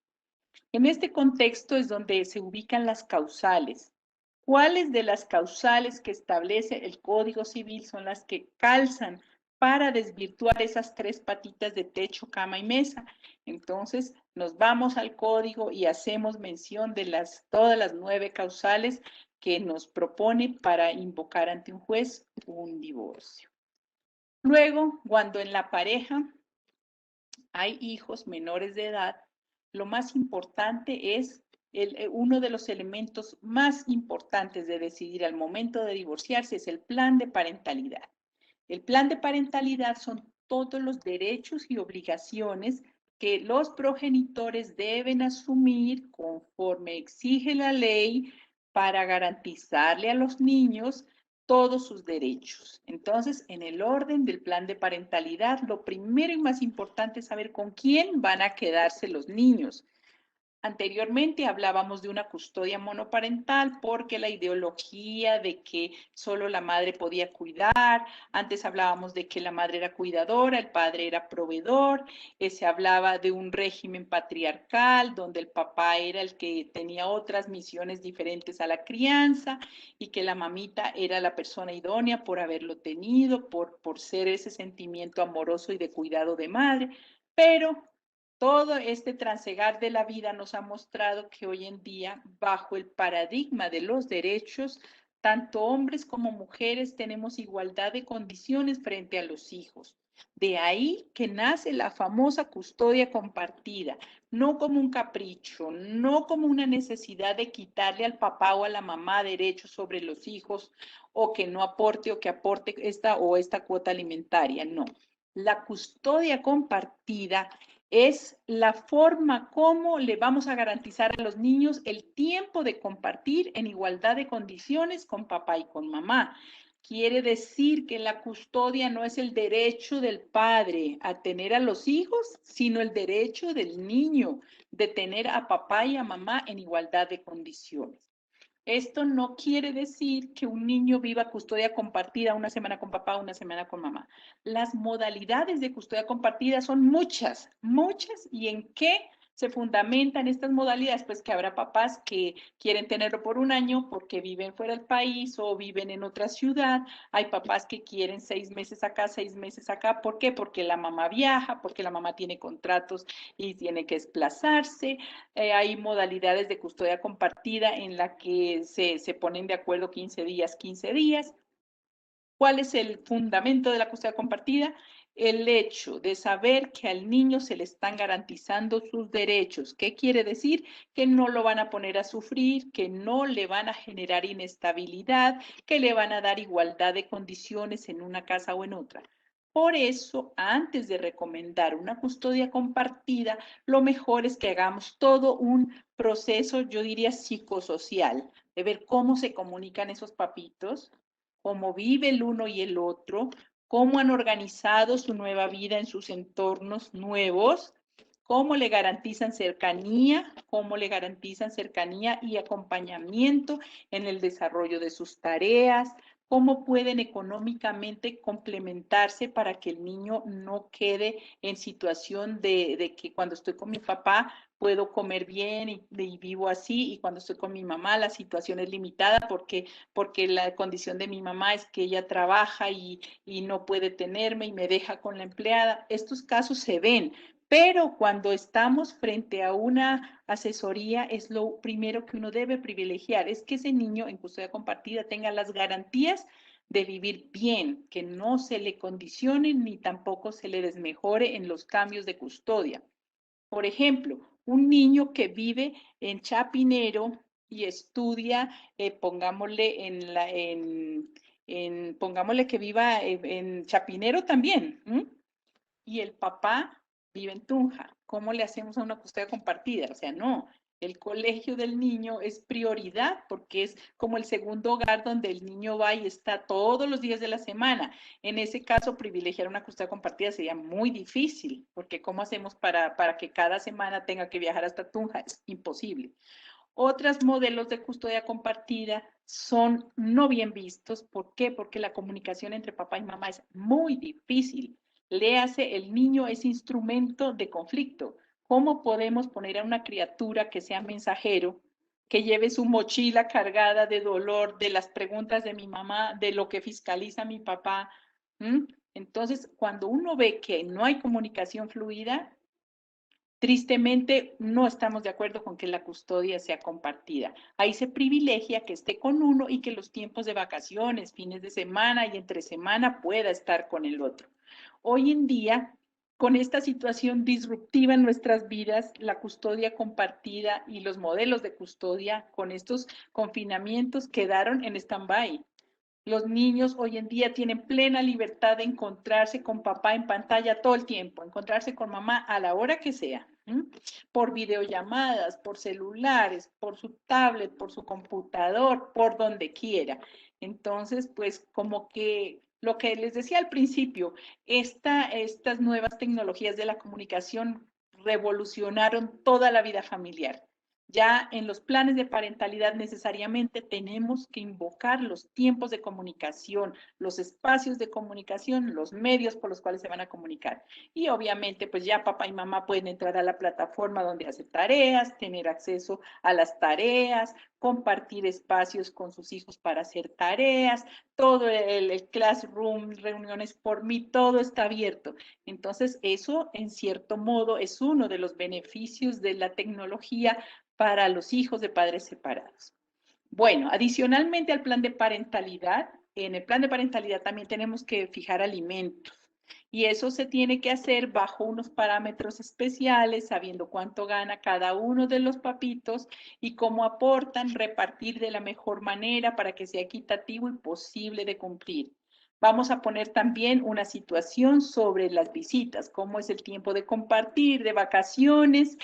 S3: En este contexto es donde se ubican las causales. ¿Cuáles de las causales que establece el Código Civil son las que calzan para desvirtuar esas 3 patitas de techo, cama y mesa? Entonces, nos vamos al código y hacemos mención de todas las 9 causales que nos propone para invocar ante un juez un divorcio. Luego, cuando en la pareja hay hijos menores de edad, lo más importante es uno de los elementos más importantes de decidir al momento de divorciarse es el plan de parentalidad. El plan de parentalidad son todos los derechos y obligaciones que los progenitores deben asumir conforme exige la ley para garantizarle a los niños todos sus derechos. Entonces, en el orden del plan de parentalidad, lo primero y más importante es saber con quién van a quedarse los niños. Anteriormente hablábamos de una custodia monoparental porque la ideología de que solo la madre podía cuidar, antes hablábamos de que la madre era cuidadora, el padre era proveedor, se hablaba de un régimen patriarcal donde el papá era el que tenía otras misiones diferentes a la crianza y que la mamita era la persona idónea por haberlo tenido, por ser ese sentimiento amoroso y de cuidado de madre, pero todo este transegar de la vida nos ha mostrado que hoy en día, bajo el paradigma de los derechos, tanto hombres como mujeres tenemos igualdad de condiciones frente a los hijos. De ahí que nace la famosa custodia compartida, no como un capricho, no como una necesidad de quitarle al papá o a la mamá derechos sobre los hijos o que no aporte o que aporte esta cuota alimentaria, no. La custodia compartida es la forma como le vamos a garantizar a los niños el tiempo de compartir en igualdad de condiciones con papá y con mamá. Quiere decir que la custodia no es el derecho del padre a tener a los hijos, sino el derecho del niño de tener a papá y a mamá en igualdad de condiciones. Esto no quiere decir que un niño viva custodia compartida una semana con papá, una semana con mamá. Las modalidades de custodia compartida son muchas, muchas. ¿Y en qué se fundamentan estas modalidades? Pues que habrá papás que quieren tenerlo por un año porque viven fuera del país o viven en otra ciudad. Hay papás que quieren 6 meses acá, 6 meses acá. ¿Por qué? Porque la mamá viaja, porque la mamá tiene contratos y tiene que desplazarse. Hay modalidades de custodia compartida en la que se ponen de acuerdo 15 días, 15 días. ¿Cuál es el fundamento de la custodia compartida? El hecho de saber que al niño se le están garantizando sus derechos. ¿Qué quiere decir? Que no lo van a poner a sufrir, que no le van a generar inestabilidad, que le van a dar igualdad de condiciones en una casa o en otra. Por eso, antes de recomendar una custodia compartida, lo mejor es que hagamos todo un proceso, yo diría, psicosocial, de ver cómo se comunican esos papitos, cómo vive el uno y el otro, cómo han organizado su nueva vida en sus entornos nuevos, cómo le garantizan cercanía y acompañamiento en el desarrollo de sus tareas, cómo pueden económicamente complementarse para que el niño no quede en situación de que cuando estoy con mi papá puedo comer bien y vivo así, y cuando estoy con mi mamá la situación es limitada porque la condición de mi mamá es que ella trabaja y no puede tenerme y me deja con la empleada. Estos casos se ven, pero cuando estamos frente a una asesoría es lo primero que uno debe privilegiar, es que ese niño en custodia compartida tenga las garantías de vivir bien, que no se le condicione ni tampoco se le desmejore en los cambios de custodia. Por ejemplo, un niño que vive en Chapinero y estudia, pongámosle pongámosle que viva en Chapinero también, ¿m? Y el papá vive en Tunja. ¿Cómo le hacemos a una custodia compartida? O sea, no, el colegio del niño es prioridad porque es como el segundo hogar donde el niño va y está todos los días de la semana. En ese caso, privilegiar una custodia compartida sería muy difícil, porque ¿cómo hacemos para que cada semana tenga que viajar hasta Tunja? Es imposible. Otros modelos de custodia compartida son no bien vistos. ¿Por qué? Porque la comunicación entre papá y mamá es muy difícil. Léase, el niño es instrumento de conflicto. ¿Cómo podemos poner a una criatura que sea mensajero, que lleve su mochila cargada de dolor, de las preguntas de mi mamá, de lo que fiscaliza mi papá? ¿Mm? Entonces, cuando uno ve que no hay comunicación fluida, tristemente, no estamos de acuerdo con que la custodia sea compartida. Ahí se privilegia que esté con uno y que los tiempos de vacaciones, fines de semana y entre semana pueda estar con el otro. Hoy en día, con esta situación disruptiva en nuestras vidas, la custodia compartida y los modelos de custodia con estos confinamientos quedaron en stand-by. Los niños hoy en día tienen plena libertad de encontrarse con papá en pantalla todo el tiempo, encontrarse con mamá a la hora que sea, por videollamadas, por celulares, por su tablet, por su computador, por donde quiera. Entonces, pues como que lo que les decía al principio, estas nuevas tecnologías de la comunicación revolucionaron toda la vida familiar. Ya en los planes de parentalidad necesariamente tenemos que invocar los tiempos de comunicación, los espacios de comunicación, los medios por los cuales se van a comunicar. Y obviamente, pues ya papá y mamá pueden entrar a la plataforma donde hace tareas, tener acceso a las tareas, compartir espacios con sus hijos para hacer tareas, todo el classroom, reuniones por mí, todo está abierto. Entonces, eso en cierto modo es uno de los beneficios de la tecnología para los hijos de padres separados. Bueno, adicionalmente al plan de parentalidad, en el plan de parentalidad también tenemos que fijar alimentos. Y eso se tiene que hacer bajo unos parámetros especiales, sabiendo cuánto gana cada uno de los papitos y cómo aportan, repartir de la mejor manera para que sea equitativo y posible de cumplir. Vamos a poner también una situación sobre las visitas, cómo es el tiempo de compartir, de vacaciones.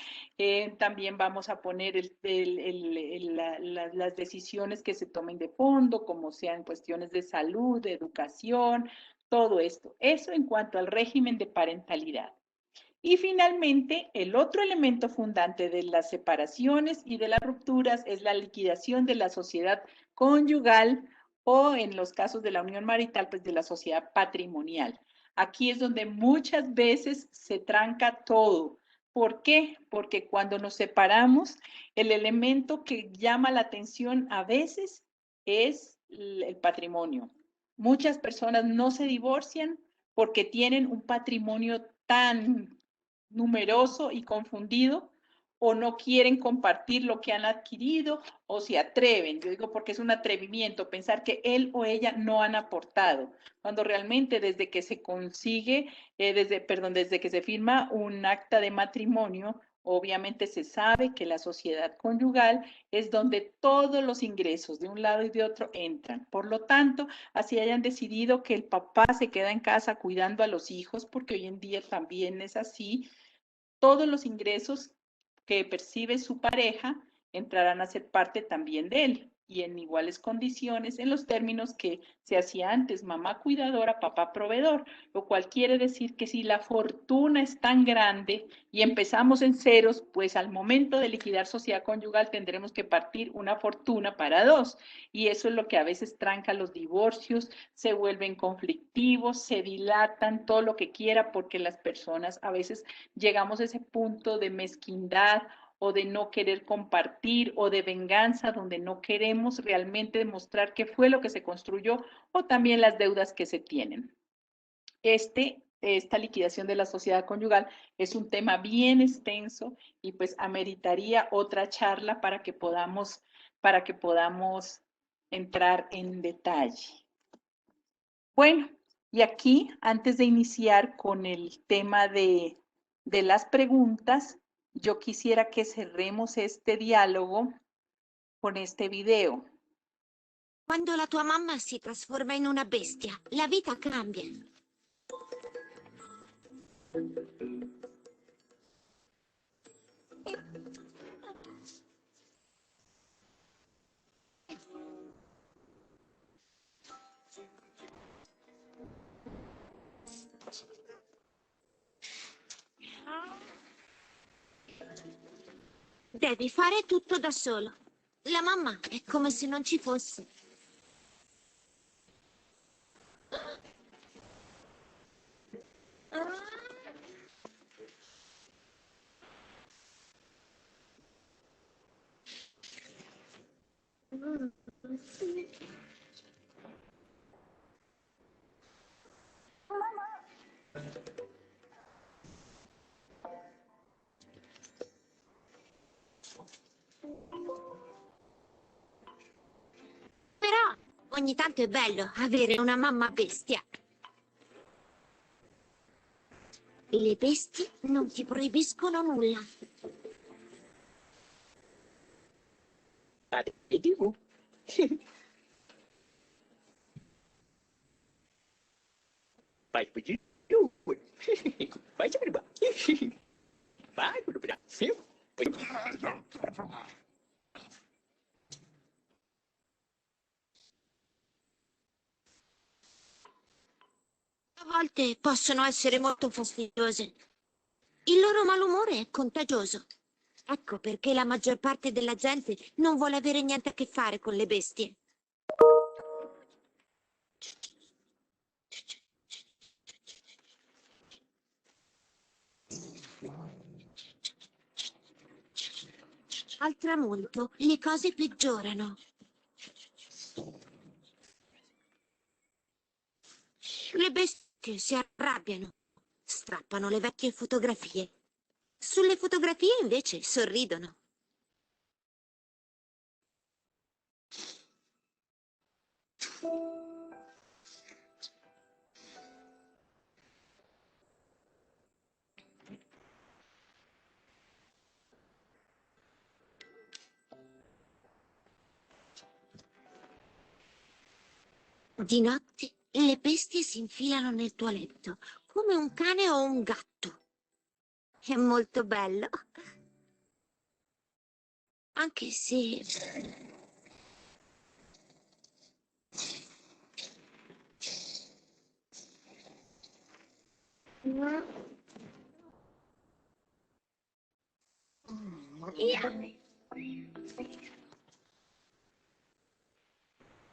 S3: También vamos a poner las decisiones que se tomen de fondo, como sean cuestiones de salud, de educación, todo esto. Eso en cuanto al régimen de parentalidad. Y finalmente, el otro elemento fundante de las separaciones y de las rupturas es la liquidación de la sociedad conyugal o en los casos de la unión marital, pues de la sociedad patrimonial. Aquí es donde muchas veces se tranca todo. ¿Por qué? Porque cuando nos separamos, el elemento que llama la atención a veces es el patrimonio. Muchas personas no se divorcian porque tienen un patrimonio tan numeroso y confundido, o no quieren compartir lo que han adquirido, o se atreven. Yo digo porque es un atrevimiento pensar que él o ella no han aportado, cuando realmente desde que se consigue, desde que se firma un acta de matrimonio, obviamente se sabe que la sociedad conyugal es donde todos los ingresos de un lado y de otro entran. Por lo tanto, así hayan decidido que el papá se queda en casa cuidando a los hijos, porque hoy en día también es así, todos los ingresos que percibe su pareja entrarán a ser parte también de él y en iguales condiciones en los términos que se hacía antes, mamá cuidadora, papá proveedor, lo cual quiere decir que si la fortuna es tan grande y empezamos en ceros, pues al momento de liquidar sociedad conyugal tendremos que partir una fortuna para dos y eso es lo que a veces tranca los divorcios, se vuelven conflictivos, se dilatan, todo lo que quiera porque las personas a veces llegamos a ese punto de mezquindad o de no querer compartir o de venganza donde no queremos realmente demostrar qué fue lo que se construyó o también las deudas que se tienen. Esta liquidación de la sociedad conyugal es un tema bien extenso y pues ameritaría otra charla para que podamos entrar en detalle. Bueno, y aquí, antes de iniciar con el tema de las preguntas, yo quisiera que cerremos este diálogo con este video.
S4: Quando la tua mamma si trasforma in una bestia, la vita cambia. Devi fare tutto da solo. La mamma è come se non ci fosse. Però ogni tanto è bello avere una mamma bestia. E le bestie non ti proibiscono nulla.
S5: TV. Vai pedir. Vai te brincar. Vai, Brasil.
S4: A volte possono essere molto fastidiose. Il loro malumore è contagioso. Ecco perché la maggior parte della gente non vuole avere niente a che fare con le bestie. Al tramonto le cose peggiorano. Le bestie si arrabbiano, strappano le vecchie fotografie. Sulle fotografie invece sorridono. Di notte le bestie si infilano nel tuo letto, come un cane o un gatto. È molto bello. Anche se...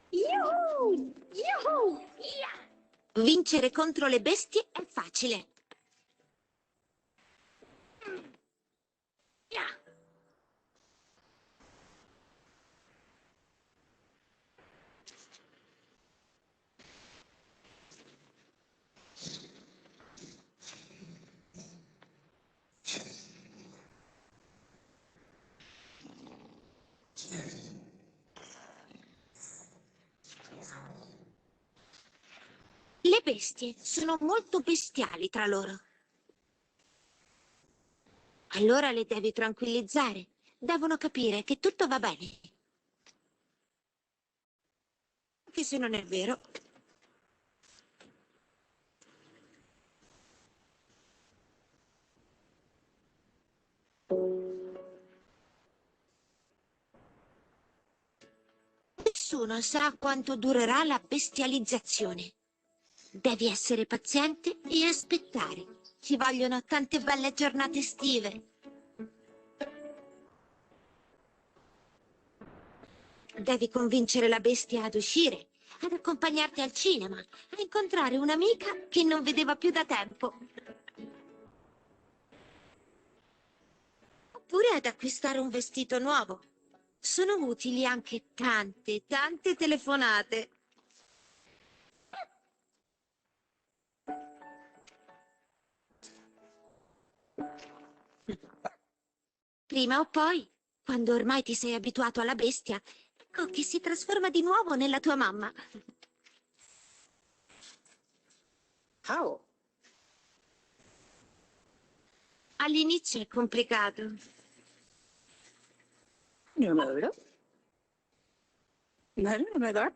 S4: Yuhu! Yuhu! Vincere contro le bestie è facile. Le bestie sono molto bestiali tra loro. Allora le devi tranquillizzare. Devono capire che tutto va bene. Anche se non è vero. Nessuno sa quanto durerà la bestializzazione. Devi essere paziente e aspettare. Ci vogliono tante belle giornate estive. Devi convincere la bestia ad uscire, ad accompagnarti al cinema, a incontrare un'amica che non vedeva più da tempo. Oppure ad acquistare un vestito nuovo. Sono utili anche tante telefonate. Prima o poi, quando ormai ti sei abituato alla bestia, ecco che si trasforma di nuovo nella tua mamma.
S5: How?
S4: All'inizio è complicato.
S5: Numero. Numero.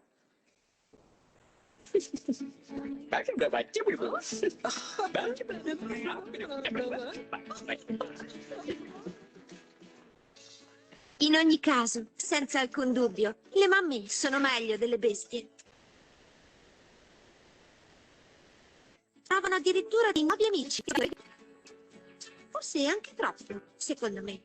S4: In ogni caso, senza alcun dubbio, le mamme sono meglio delle bestie. Trovano addirittura dei nuovi amici. Forse anche troppo, secondo me.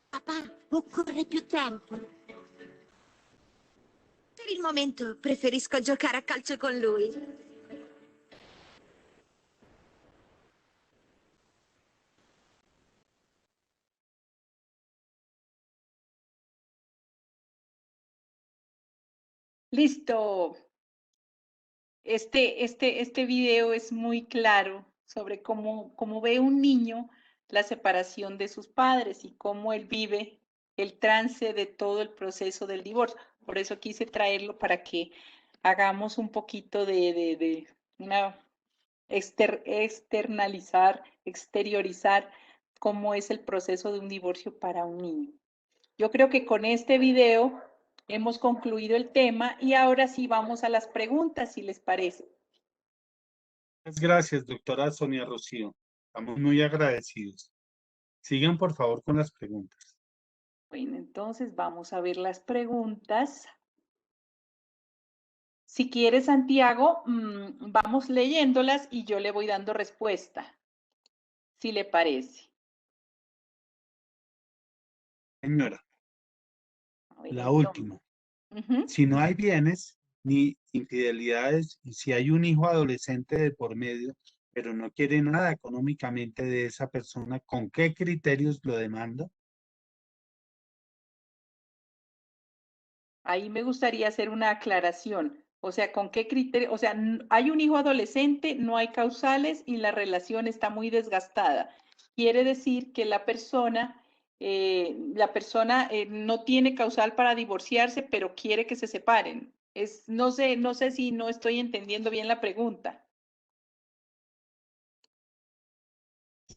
S4: Papà, occorre più tempo. Per il momento preferisco giocare a calcio con lui.
S3: Listo. Este video es muy claro sobre cómo ve un niño la separación de sus padres y cómo él vive el trance de todo el proceso del divorcio. Por eso quise traerlo para que hagamos un poquito de una exteriorizar cómo es el proceso de un divorcio para un niño. Yo creo que con este video hemos concluido el tema y ahora sí vamos a las preguntas, si les parece.
S2: Muchas gracias, doctora Sonia Rocío. Estamos muy agradecidos. Sigan, por favor, con las preguntas.
S3: Bueno, entonces vamos a ver las preguntas. Si quiere, Santiago, vamos leyéndolas y yo le voy dando respuesta, si le parece.
S2: Señora,
S3: A ver,
S2: la
S3: entonces.
S2: última.
S3: Ujú.
S2: Si no hay bienes ni infidelidades y si hay un hijo adolescente de por medio, pero no quiere nada económicamente de esa persona, ¿con qué criterios lo demanda?
S3: Ahí me gustaría hacer una aclaración. O sea, ¿con qué criterio? O sea, hay un hijo adolescente, no hay causales y la relación está muy desgastada. Quiere decir que la persona no tiene causal para divorciarse, pero quiere que se separen. No sé si no estoy entendiendo bien la pregunta.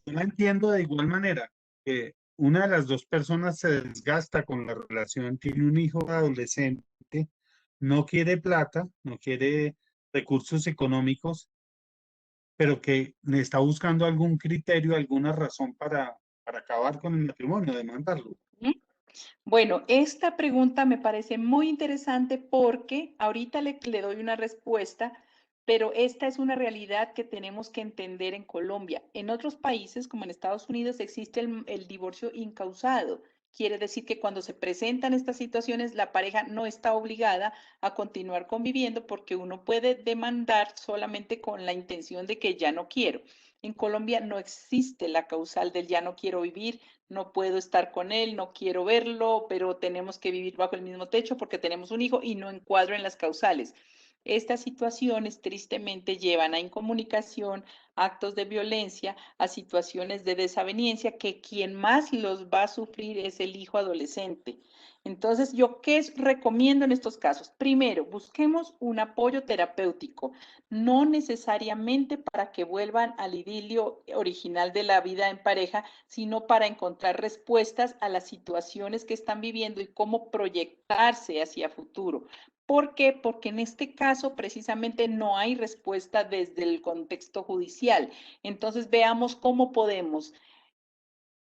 S2: Yo la entiendo de igual manera, que una de las dos personas se desgasta con la relación, tiene un hijo adolescente, no quiere plata, no quiere recursos económicos, pero que le está buscando algún criterio, alguna razón para acabar con el matrimonio, demandarlo.
S3: ¿Mm? Bueno, esta pregunta me parece muy interesante porque ahorita le doy una respuesta, pero esta es una realidad que tenemos que entender en Colombia. En otros países, como en Estados Unidos, existe el divorcio incausado. Quiere decir que cuando se presentan estas situaciones, la pareja no está obligada a continuar conviviendo porque uno puede demandar solamente con la intención de que ya no quiero. En Colombia no existe la causal del ya no quiero vivir, no puedo estar con él, no quiero verlo, pero tenemos que vivir bajo el mismo techo porque tenemos un hijo y no encuadro en las causales. Estas situaciones tristemente llevan a incomunicación, actos de violencia, a situaciones de desaveniencia que quien más los va a sufrir es el hijo adolescente. Entonces, ¿yo qué recomiendo en estos casos? Primero, busquemos un apoyo terapéutico, no necesariamente para que vuelvan al idilio original de la vida en pareja, sino para encontrar respuestas a las situaciones que están viviendo y cómo proyectarse hacia futuro. ¿Por qué? Porque en este caso precisamente no hay respuesta desde el contexto judicial. Entonces veamos cómo podemos,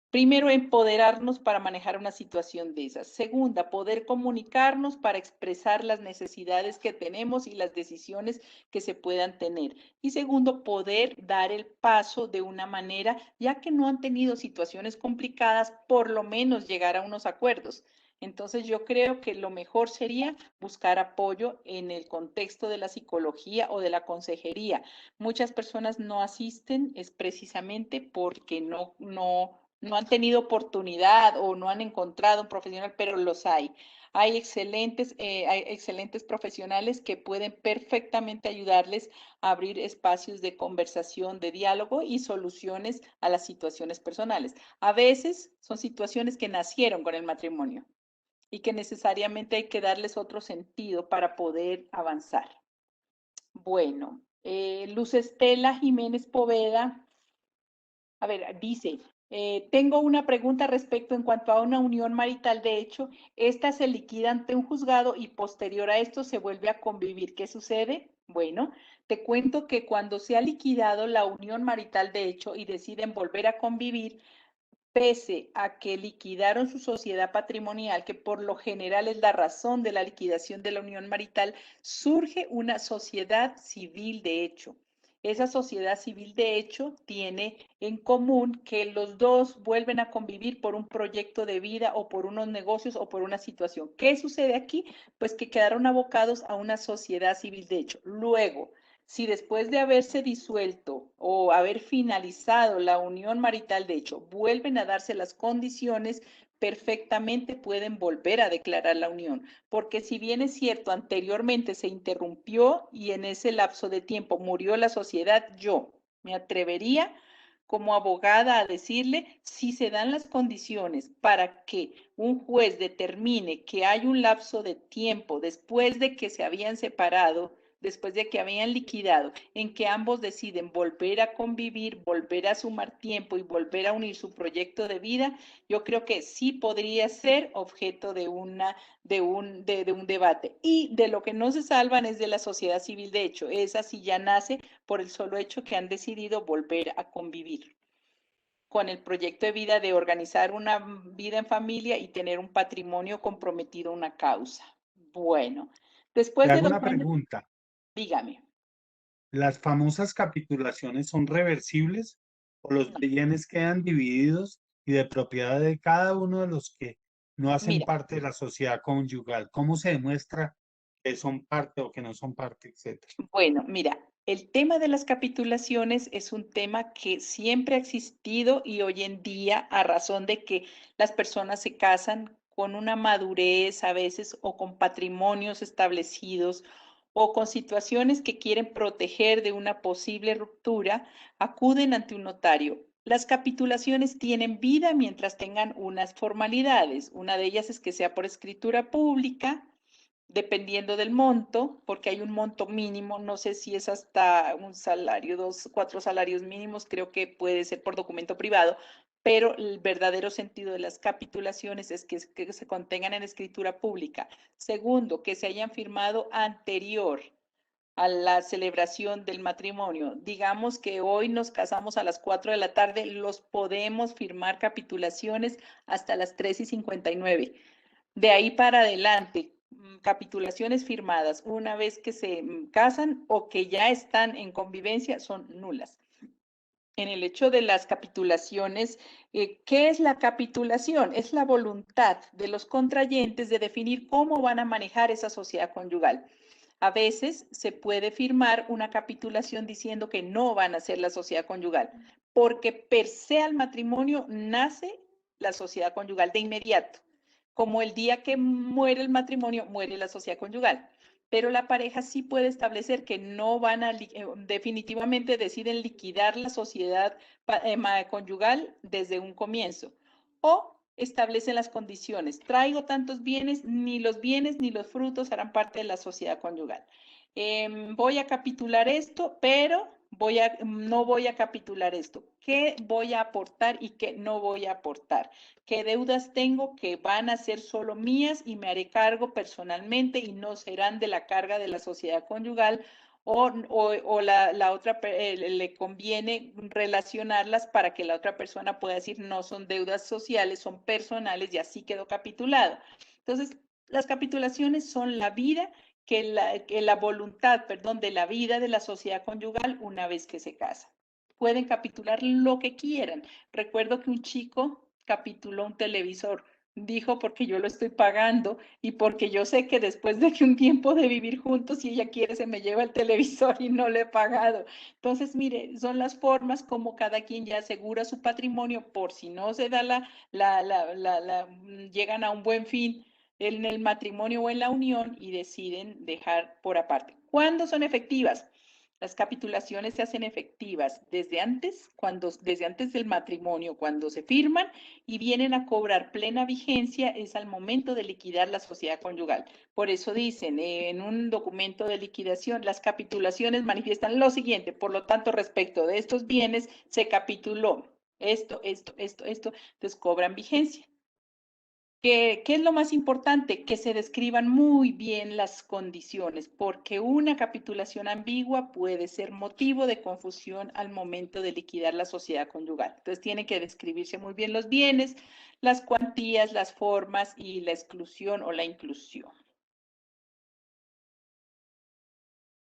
S3: primero, empoderarnos para manejar una situación de esas. Segunda, poder comunicarnos para expresar las necesidades que tenemos y las decisiones que se puedan tener. Y segundo, poder dar el paso de una manera, ya que no han tenido situaciones complicadas, por lo menos llegar a unos acuerdos. Entonces yo creo que lo mejor sería buscar apoyo en el contexto de la psicología o de la consejería. Muchas personas no asisten es precisamente porque no han tenido oportunidad o no han encontrado un profesional, pero los hay. Hay excelentes profesionales que pueden perfectamente ayudarles a abrir espacios de conversación, de diálogo y soluciones a las situaciones personales. A veces son situaciones que nacieron con el matrimonio y que necesariamente hay que darles otro sentido para poder avanzar. Bueno, Luz Estela Jiménez Poveda, a ver, dice, tengo una pregunta respecto en cuanto a una unión marital. De hecho, esta se liquida ante un juzgado y posterior a esto se vuelve a convivir. ¿Qué sucede? Bueno, te cuento que cuando se ha liquidado la unión marital de hecho y deciden volver a convivir, pese a que liquidaron su sociedad patrimonial, que por lo general es la razón de la liquidación de la unión marital, surge una sociedad civil de hecho. Esa sociedad civil de hecho tiene en común que los dos vuelven a convivir por un proyecto de vida o por unos negocios o por una situación. ¿Qué sucede aquí? Pues que quedaron abocados a una sociedad civil de hecho. Luego, si después de haberse disuelto o haber finalizado la unión marital, de hecho, vuelven a darse las condiciones, perfectamente pueden volver a declarar la unión. Porque si bien es cierto, anteriormente se interrumpió y en ese lapso de tiempo murió la sociedad, yo me atrevería como abogada a decirle si se dan las condiciones para que un juez determine que hay un lapso de tiempo después de que se habían separado, después de que habían liquidado, en que ambos deciden volver a convivir, volver a sumar tiempo y volver a unir su proyecto de vida, yo creo que sí podría ser objeto de un debate. Y de lo que no se salvan es de la sociedad civil, de hecho, esa sí ya nace por el solo hecho que han decidido volver a convivir con el proyecto de vida de organizar una vida en familia y tener un patrimonio comprometido a una causa. Bueno, después
S2: Te
S3: de
S2: hago
S3: 2
S2: una
S3: años,
S2: pregunta.
S3: dígame.
S2: ¿Las famosas capitulaciones son reversibles o los
S3: No,
S2: bienes quedan divididos y de propiedad de cada uno de los que no hacen
S3: mira,
S2: parte de la sociedad conyugal? ¿Cómo se demuestra que son parte o que no son parte, etcétera?
S3: bueno, mira, el tema de las capitulaciones es un tema que siempre ha existido y hoy en día, a razón de que las personas se casan con una madurez a veces o con patrimonios establecidos o con situaciones que quieren proteger de una posible ruptura, acuden ante un notario. Las capitulaciones tienen vida mientras tengan unas formalidades. Una de ellas es que sea por escritura pública, dependiendo del monto, porque hay un monto mínimo, no sé si es hasta un salario, 2, 4 salarios mínimos, creo que puede ser por documento privado, pero el verdadero sentido de las capitulaciones es que se contengan en escritura pública. Segundo, que se hayan firmado anterior a la celebración del matrimonio. Digamos que hoy nos casamos a las 4 de la tarde, los podemos firmar capitulaciones hasta las 3:59. De ahí para adelante, capitulaciones firmadas una vez que se casan o que ya están en convivencia son nulas. En el hecho de las capitulaciones, ¿qué es la capitulación? Es la voluntad de los contrayentes de definir cómo van a manejar esa sociedad conyugal. A veces se puede firmar una capitulación diciendo que no van a ser la sociedad conyugal, porque per se al matrimonio nace la sociedad conyugal de inmediato. Como el día que muere el matrimonio, muere la sociedad conyugal. Pero la pareja sí puede establecer que no van a, definitivamente deciden liquidar la sociedad conyugal desde un comienzo. O establecen las condiciones. Traigo tantos bienes, ni los bienes ni los frutos harán parte de la sociedad conyugal. Voy a capitular esto, pero no voy a capitular esto. ¿Qué voy a aportar y qué no voy a aportar? ¿Qué deudas tengo que van a ser solo mías y me haré cargo personalmente y no serán de la carga de la sociedad conyugal? O la otra le conviene relacionarlas para que la otra persona pueda decir no son deudas sociales, son personales y así quedó capitulado. Entonces, las capitulaciones son la vida que la voluntad, perdón, de la vida de la sociedad conyugal una vez que se casa. Pueden capitular lo que quieran. Recuerdo que un chico capituló un televisor. Dijo porque yo lo estoy pagando y porque yo sé que después de que un tiempo de vivir juntos, si ella quiere, se me lleva el televisor y no le he pagado. Entonces, mire, son las formas como cada quien ya asegura su patrimonio por si no se da llegan a un buen fin en el matrimonio o en la unión y deciden dejar por aparte. ¿Cuándo son efectivas? Las capitulaciones se hacen efectivas desde antes del matrimonio, cuando se firman y vienen a cobrar plena vigencia es al momento de liquidar la sociedad conyugal. Por eso dicen en un documento de liquidación, las capitulaciones manifiestan lo siguiente, por lo tanto, respecto de estos bienes se capituló esto, entonces cobran vigencia. ¿Qué es lo más importante? Que se describan muy bien las condiciones, porque una capitulación ambigua puede ser motivo de confusión al momento de liquidar la sociedad conyugal. Entonces, tienen que describirse muy bien los bienes, las cuantías, las formas y la exclusión o la inclusión.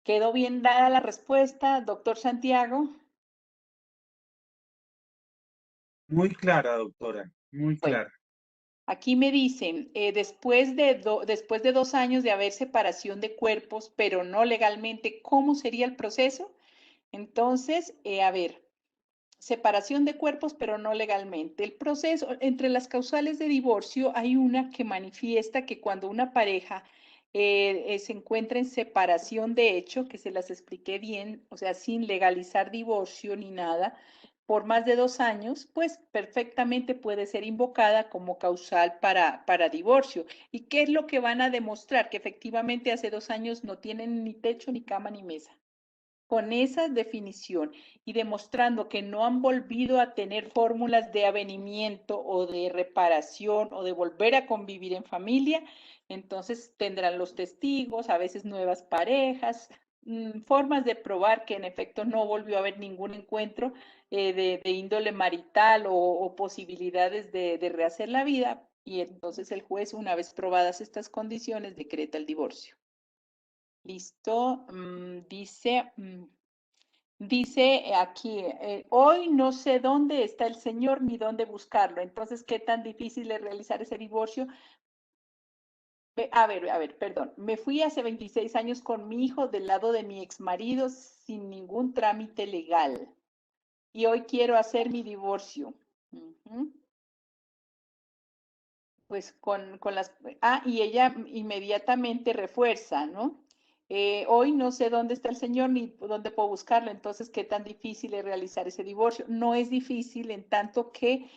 S3: ¿Quedó bien dada la respuesta, doctor Santiago?
S2: Muy clara, doctora, muy
S3: Bueno.
S2: clara.
S3: Aquí me dicen, después de 2 años de haber separación de cuerpos, pero no legalmente, ¿cómo sería el proceso? Entonces, a ver, separación de cuerpos, pero no legalmente. El proceso, entre las causales de divorcio, hay una que manifiesta que cuando una pareja se encuentra en separación de hecho, que se las expliqué bien, o sea, sin legalizar divorcio ni nada, por más de 2 años, pues perfectamente puede ser invocada como causal para divorcio. ¿Y qué es lo que van a demostrar? Que efectivamente hace 2 años no tienen ni techo, ni cama, ni mesa. Con esa definición y demostrando que no han volvido a tener fórmulas de avenimiento o de reparación o de volver a convivir en familia, entonces tendrán los testigos, a veces nuevas parejas, formas de probar que en efecto no volvió a haber ningún encuentro de índole marital o posibilidades de rehacer la vida, y entonces el juez, una vez probadas estas condiciones, decreta el divorcio. Listo. Dice aquí, hoy no sé dónde está el Señor ni dónde buscarlo. Entonces, ¿qué tan difícil es realizar ese divorcio? A ver, perdón. Me fui hace 26 años con mi hijo del lado de mi exmarido sin ningún trámite legal. Y hoy quiero hacer mi divorcio. Pues con las... y ella inmediatamente refuerza, ¿no? Hoy no sé dónde está el Señor ni dónde puedo buscarlo, entonces, ¿qué tan difícil es realizar ese divorcio? No es difícil en tanto que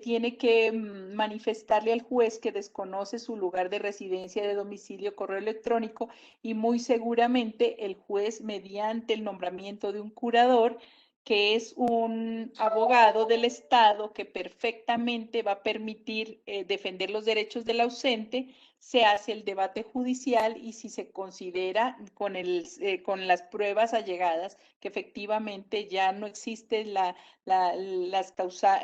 S3: tiene que manifestarle al juez que desconoce su lugar de residencia, de domicilio, correo electrónico, y muy seguramente el juez, mediante el nombramiento de un curador, que es un abogado del Estado que perfectamente va a permitir defender los derechos del ausente, se hace el debate judicial y si se considera con las pruebas allegadas que efectivamente ya no existe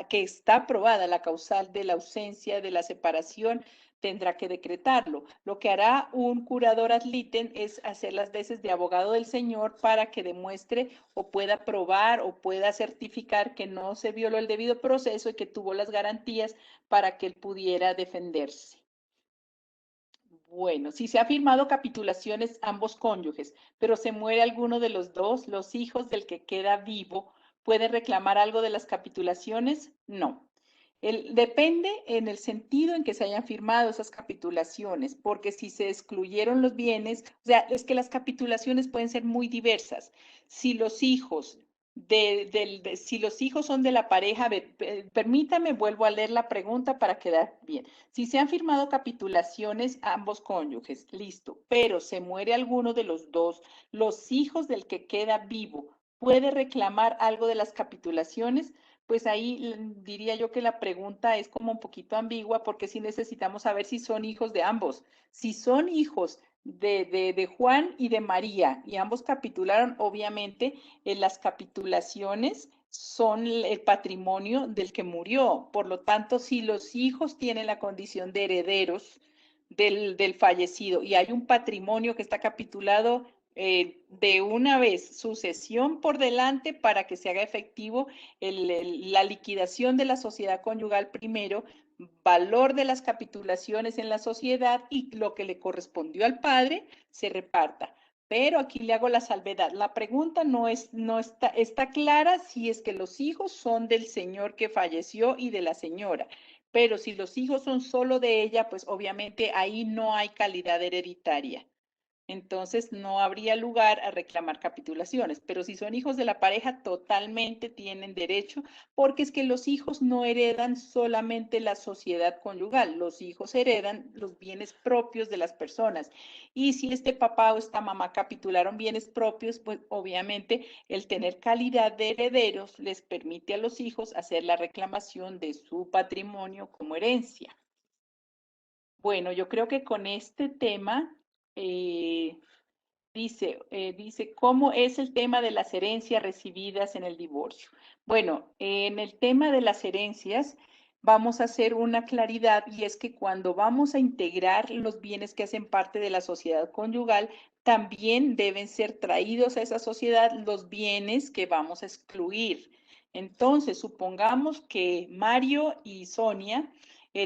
S3: que está aprobada la causal de la ausencia, de la separación, tendrá que decretarlo. Lo que hará un curador ad litem es hacer las veces de abogado del señor para que demuestre o pueda probar o pueda certificar que no se violó el debido proceso y que tuvo las garantías para que él pudiera defenderse. Bueno, si se ha firmado capitulaciones ambos cónyuges, pero se muere alguno de los dos, los hijos del que queda vivo, ¿pueden reclamar algo de las capitulaciones? No. Depende en el sentido en que se hayan firmado esas capitulaciones, porque si se excluyeron los bienes, o sea, es que las capitulaciones pueden ser muy diversas. Si los hijos si los hijos son de la pareja, permítame, vuelvo a leer la pregunta para quedar bien. Si se han firmado capitulaciones ambos cónyuges, listo, pero se muere alguno de los dos, los hijos del que queda vivo, ¿puede reclamar algo de las capitulaciones? Pues ahí diría yo que la pregunta es como un poquito ambigua porque sí necesitamos saber si son hijos de ambos. Si son hijos de Juan y de María y ambos capitularon, obviamente las capitulaciones son el patrimonio del que murió. Por lo tanto, si los hijos tienen la condición de herederos del fallecido y hay un patrimonio que está capitulado, de una vez sucesión por delante para que se haga efectivo la liquidación de la sociedad conyugal primero, valor de las capitulaciones en la sociedad y lo que le correspondió al padre se reparta. Pero aquí le hago la salvedad. La pregunta no está clara si es que los hijos son del señor que falleció y de la señora. Pero si los hijos son solo de ella, pues obviamente ahí no hay calidad hereditaria. Entonces no habría lugar a reclamar capitulaciones, pero si son hijos de la pareja, totalmente tienen derecho, porque es que los hijos no heredan solamente la sociedad conyugal, los hijos heredan los bienes propios de las personas. Y si este papá o esta mamá capitularon bienes propios, pues obviamente el tener calidad de herederos les permite a los hijos hacer la reclamación de su patrimonio como herencia. Bueno, yo creo que con este tema dice, ¿cómo es el tema de las herencias recibidas en el divorcio? Bueno, en el tema de las herencias vamos a hacer una claridad y es que cuando vamos a integrar los bienes que hacen parte de la sociedad conyugal, también deben ser traídos a esa sociedad los bienes que vamos a excluir. Entonces, supongamos que Mario y Sonia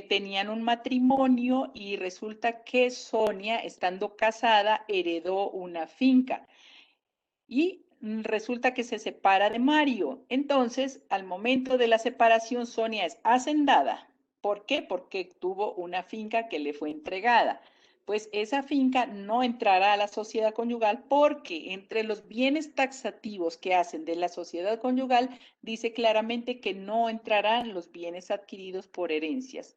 S3: tenían un matrimonio y resulta que Sonia, estando casada, heredó una finca y resulta que se separa de Mario. Entonces, al momento de la separación, Sonia es hacendada. ¿Por qué? Porque tuvo una finca que le fue entregada. pues esa finca no entrará a la sociedad conyugal porque entre los bienes taxativos que hacen de la sociedad conyugal dice claramente que no entrarán los bienes adquiridos por herencias.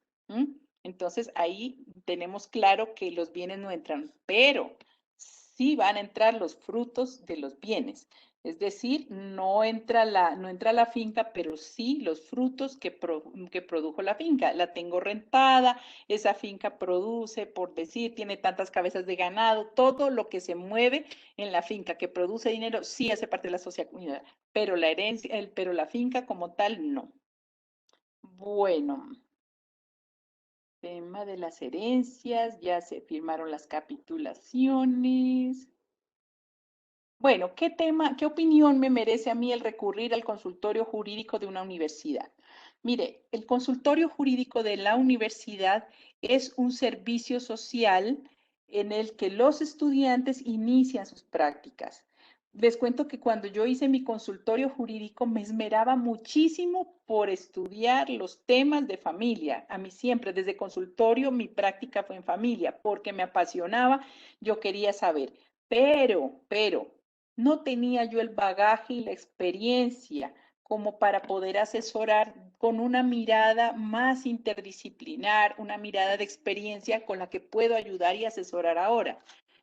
S3: Entonces ahí tenemos claro que los bienes no entran, pero sí van a entrar los frutos de los bienes. Es decir, no entra la finca, pero sí los frutos que produjo la finca. La tengo rentada, esa finca produce, por decir, tiene tantas cabezas de ganado, todo lo que se mueve en la finca que produce dinero sí hace parte de la sociedad, pero la herencia, pero la finca como tal no. Bueno, tema de las herencias, ya se firmaron las capitulaciones. Bueno, qué opinión me merece a mí el recurrir al consultorio jurídico de una universidad? Mire, el consultorio jurídico de la universidad es un servicio social en el que los estudiantes inician sus prácticas. Les cuento que cuando yo hice mi consultorio jurídico me esmeraba muchísimo por estudiar los temas de familia. A mí siempre, desde consultorio, mi práctica fue en familia porque me apasionaba, yo quería saber. Pero, no tenía yo el bagaje y la experiencia como para poder asesorar con una mirada más interdisciplinar, una mirada de experiencia con la que puedo ayudar y asesorar ahora.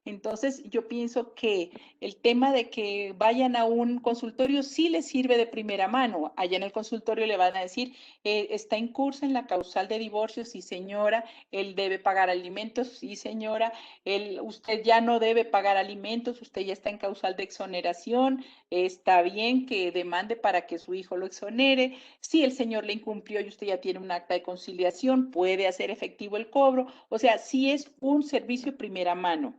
S3: Entonces, yo pienso que el tema de que vayan a un consultorio sí les sirve de primera mano. Allá en el consultorio le van a decir, está en curso en la causal de divorcio, sí señora, él debe pagar alimentos, sí señora, usted ya no debe pagar alimentos, usted ya está en causal de exoneración, está bien que demande para que su hijo lo exonere. Si el señor le incumplió y usted ya tiene un acta de conciliación, puede hacer efectivo el cobro. O sea, sí es un servicio primera mano.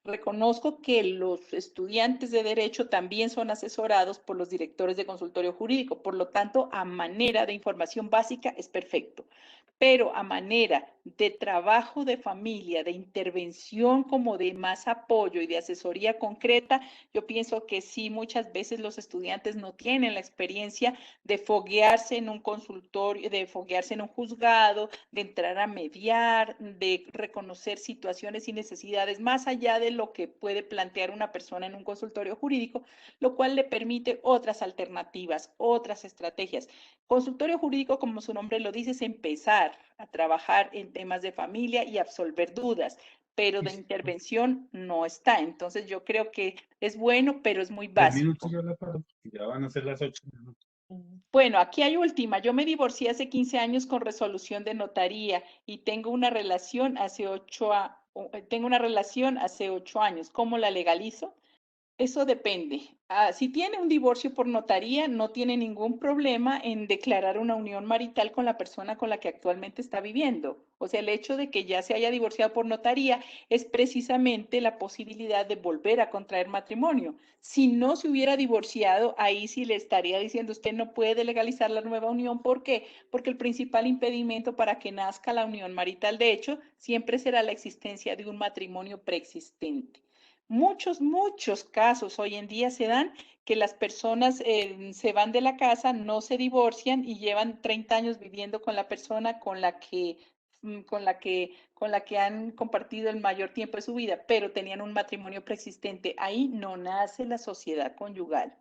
S3: Reconozco que los estudiantes de Derecho también son asesorados por los directores de consultorio jurídico, por lo tanto, a manera de información básica es perfecto. Pero a manera de trabajo de familia, de intervención como de más apoyo y de asesoría concreta, yo pienso que sí, muchas veces los estudiantes no tienen la experiencia de foguearse en un consultorio, de foguearse en un juzgado, de entrar a mediar, de reconocer situaciones y necesidades más allá de lo que puede plantear una persona en un consultorio jurídico, lo cual le permite otras alternativas, otras estrategias. Consultorio jurídico, como su nombre lo dice, es empezar a trabajar en temas de familia y absolver dudas, pero de intervención no está. Entonces yo creo que es bueno, pero es muy
S2: 3 minutos
S3: básico.
S2: yo la paro, porque ya van a ser las 8 minutos.
S3: Bueno, aquí hay última. Yo me divorcié hace 15 años con resolución de notaría y tengo una relación tengo una relación hace 8 años. ¿Cómo la legalizo? Eso depende. Si tiene un divorcio por notaría, no tiene ningún problema en declarar una unión marital con la persona con la que actualmente está viviendo. O sea, el hecho de que ya se haya divorciado por notaría es precisamente la posibilidad de volver a contraer matrimonio. Si no se hubiera divorciado, ahí sí le estaría diciendo, usted no puede legalizar la nueva unión. ¿Por qué? Porque el principal impedimento para que nazca la unión marital, de hecho, siempre será la existencia de un matrimonio preexistente. Muchos casos hoy en día se dan que las personas se van de la casa, no se divorcian y llevan 30 años viviendo con la persona con la que han compartido el mayor tiempo de su vida, pero tenían un matrimonio preexistente. Ahí no nace la sociedad conyugal,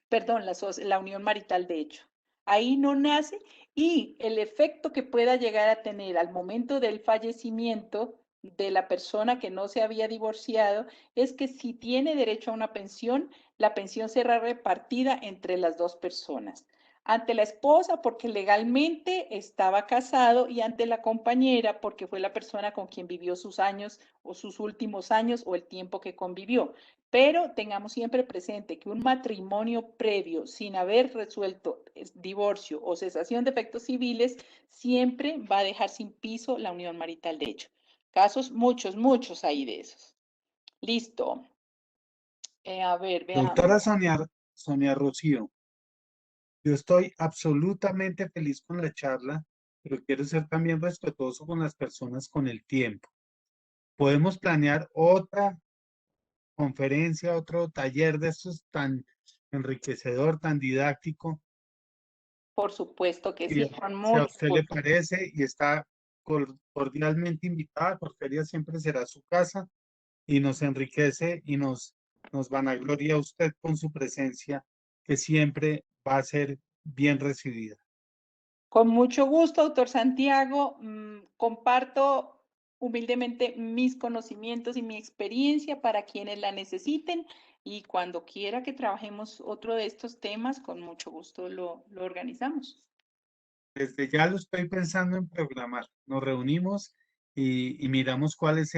S3: perdón, la unión marital de hecho. Ahí no nace y el efecto que pueda llegar a tener al momento del fallecimiento de la persona que no se había divorciado es que si tiene derecho a una pensión, la pensión será repartida entre las dos personas. Ante la esposa porque legalmente estaba casado y ante la compañera porque fue la persona con quien vivió sus años o sus últimos años o el tiempo que convivió. Pero tengamos siempre presente que un matrimonio previo sin haber resuelto divorcio o cesación de efectos civiles siempre va a dejar sin piso la unión marital de hecho. Casos muchos hay de esos. Listo. A ver,
S2: Doctora
S3: veamos.
S2: Sonia Rocío, yo estoy absolutamente feliz con la charla, pero quiero ser también respetuoso con las personas con el tiempo. Podemos planear otra conferencia, otro taller de estos tan enriquecedor, tan didáctico,
S3: Por supuesto que
S2: si,
S3: sí, con
S2: si a
S3: mucho
S2: usted le
S3: gusto.
S2: parece y está cordialmente invitada. Corferia siempre será su casa y nos enriquece y nos vanagloria a usted con su presencia, que siempre va a ser bien recibida.
S3: Con mucho gusto, doctor Santiago. Comparto humildemente mis conocimientos y mi experiencia para quienes la necesiten y cuando quiera que trabajemos otro de estos temas, con mucho gusto lo organizamos.
S2: Desde ya lo estoy pensando en programar. Nos reunimos y miramos cuál es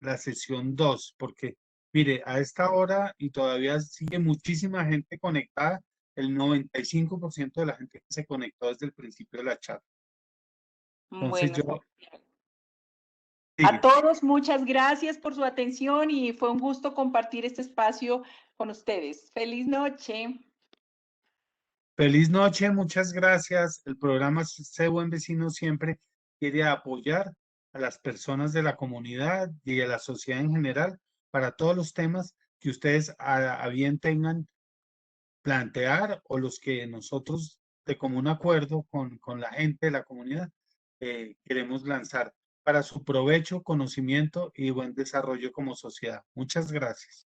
S2: la sesión 2, porque mire, a esta hora y todavía sigue muchísima gente conectada, el 95% de la gente que se conectó desde el principio de la charla. Entonces
S3: Bueno,
S2: yo,
S3: a
S2: sigue.
S3: todos muchas gracias por su atención y fue un gusto compartir este espacio con ustedes. Feliz noche.
S2: Feliz noche, muchas gracias. El programa Sé Buen Vecino siempre quiere apoyar a las personas de la comunidad y a la sociedad en general para todos los temas que ustedes a bien tengan plantear o los que nosotros de común acuerdo con la gente de la comunidad queremos lanzar para su provecho, conocimiento y buen desarrollo como sociedad. Muchas gracias.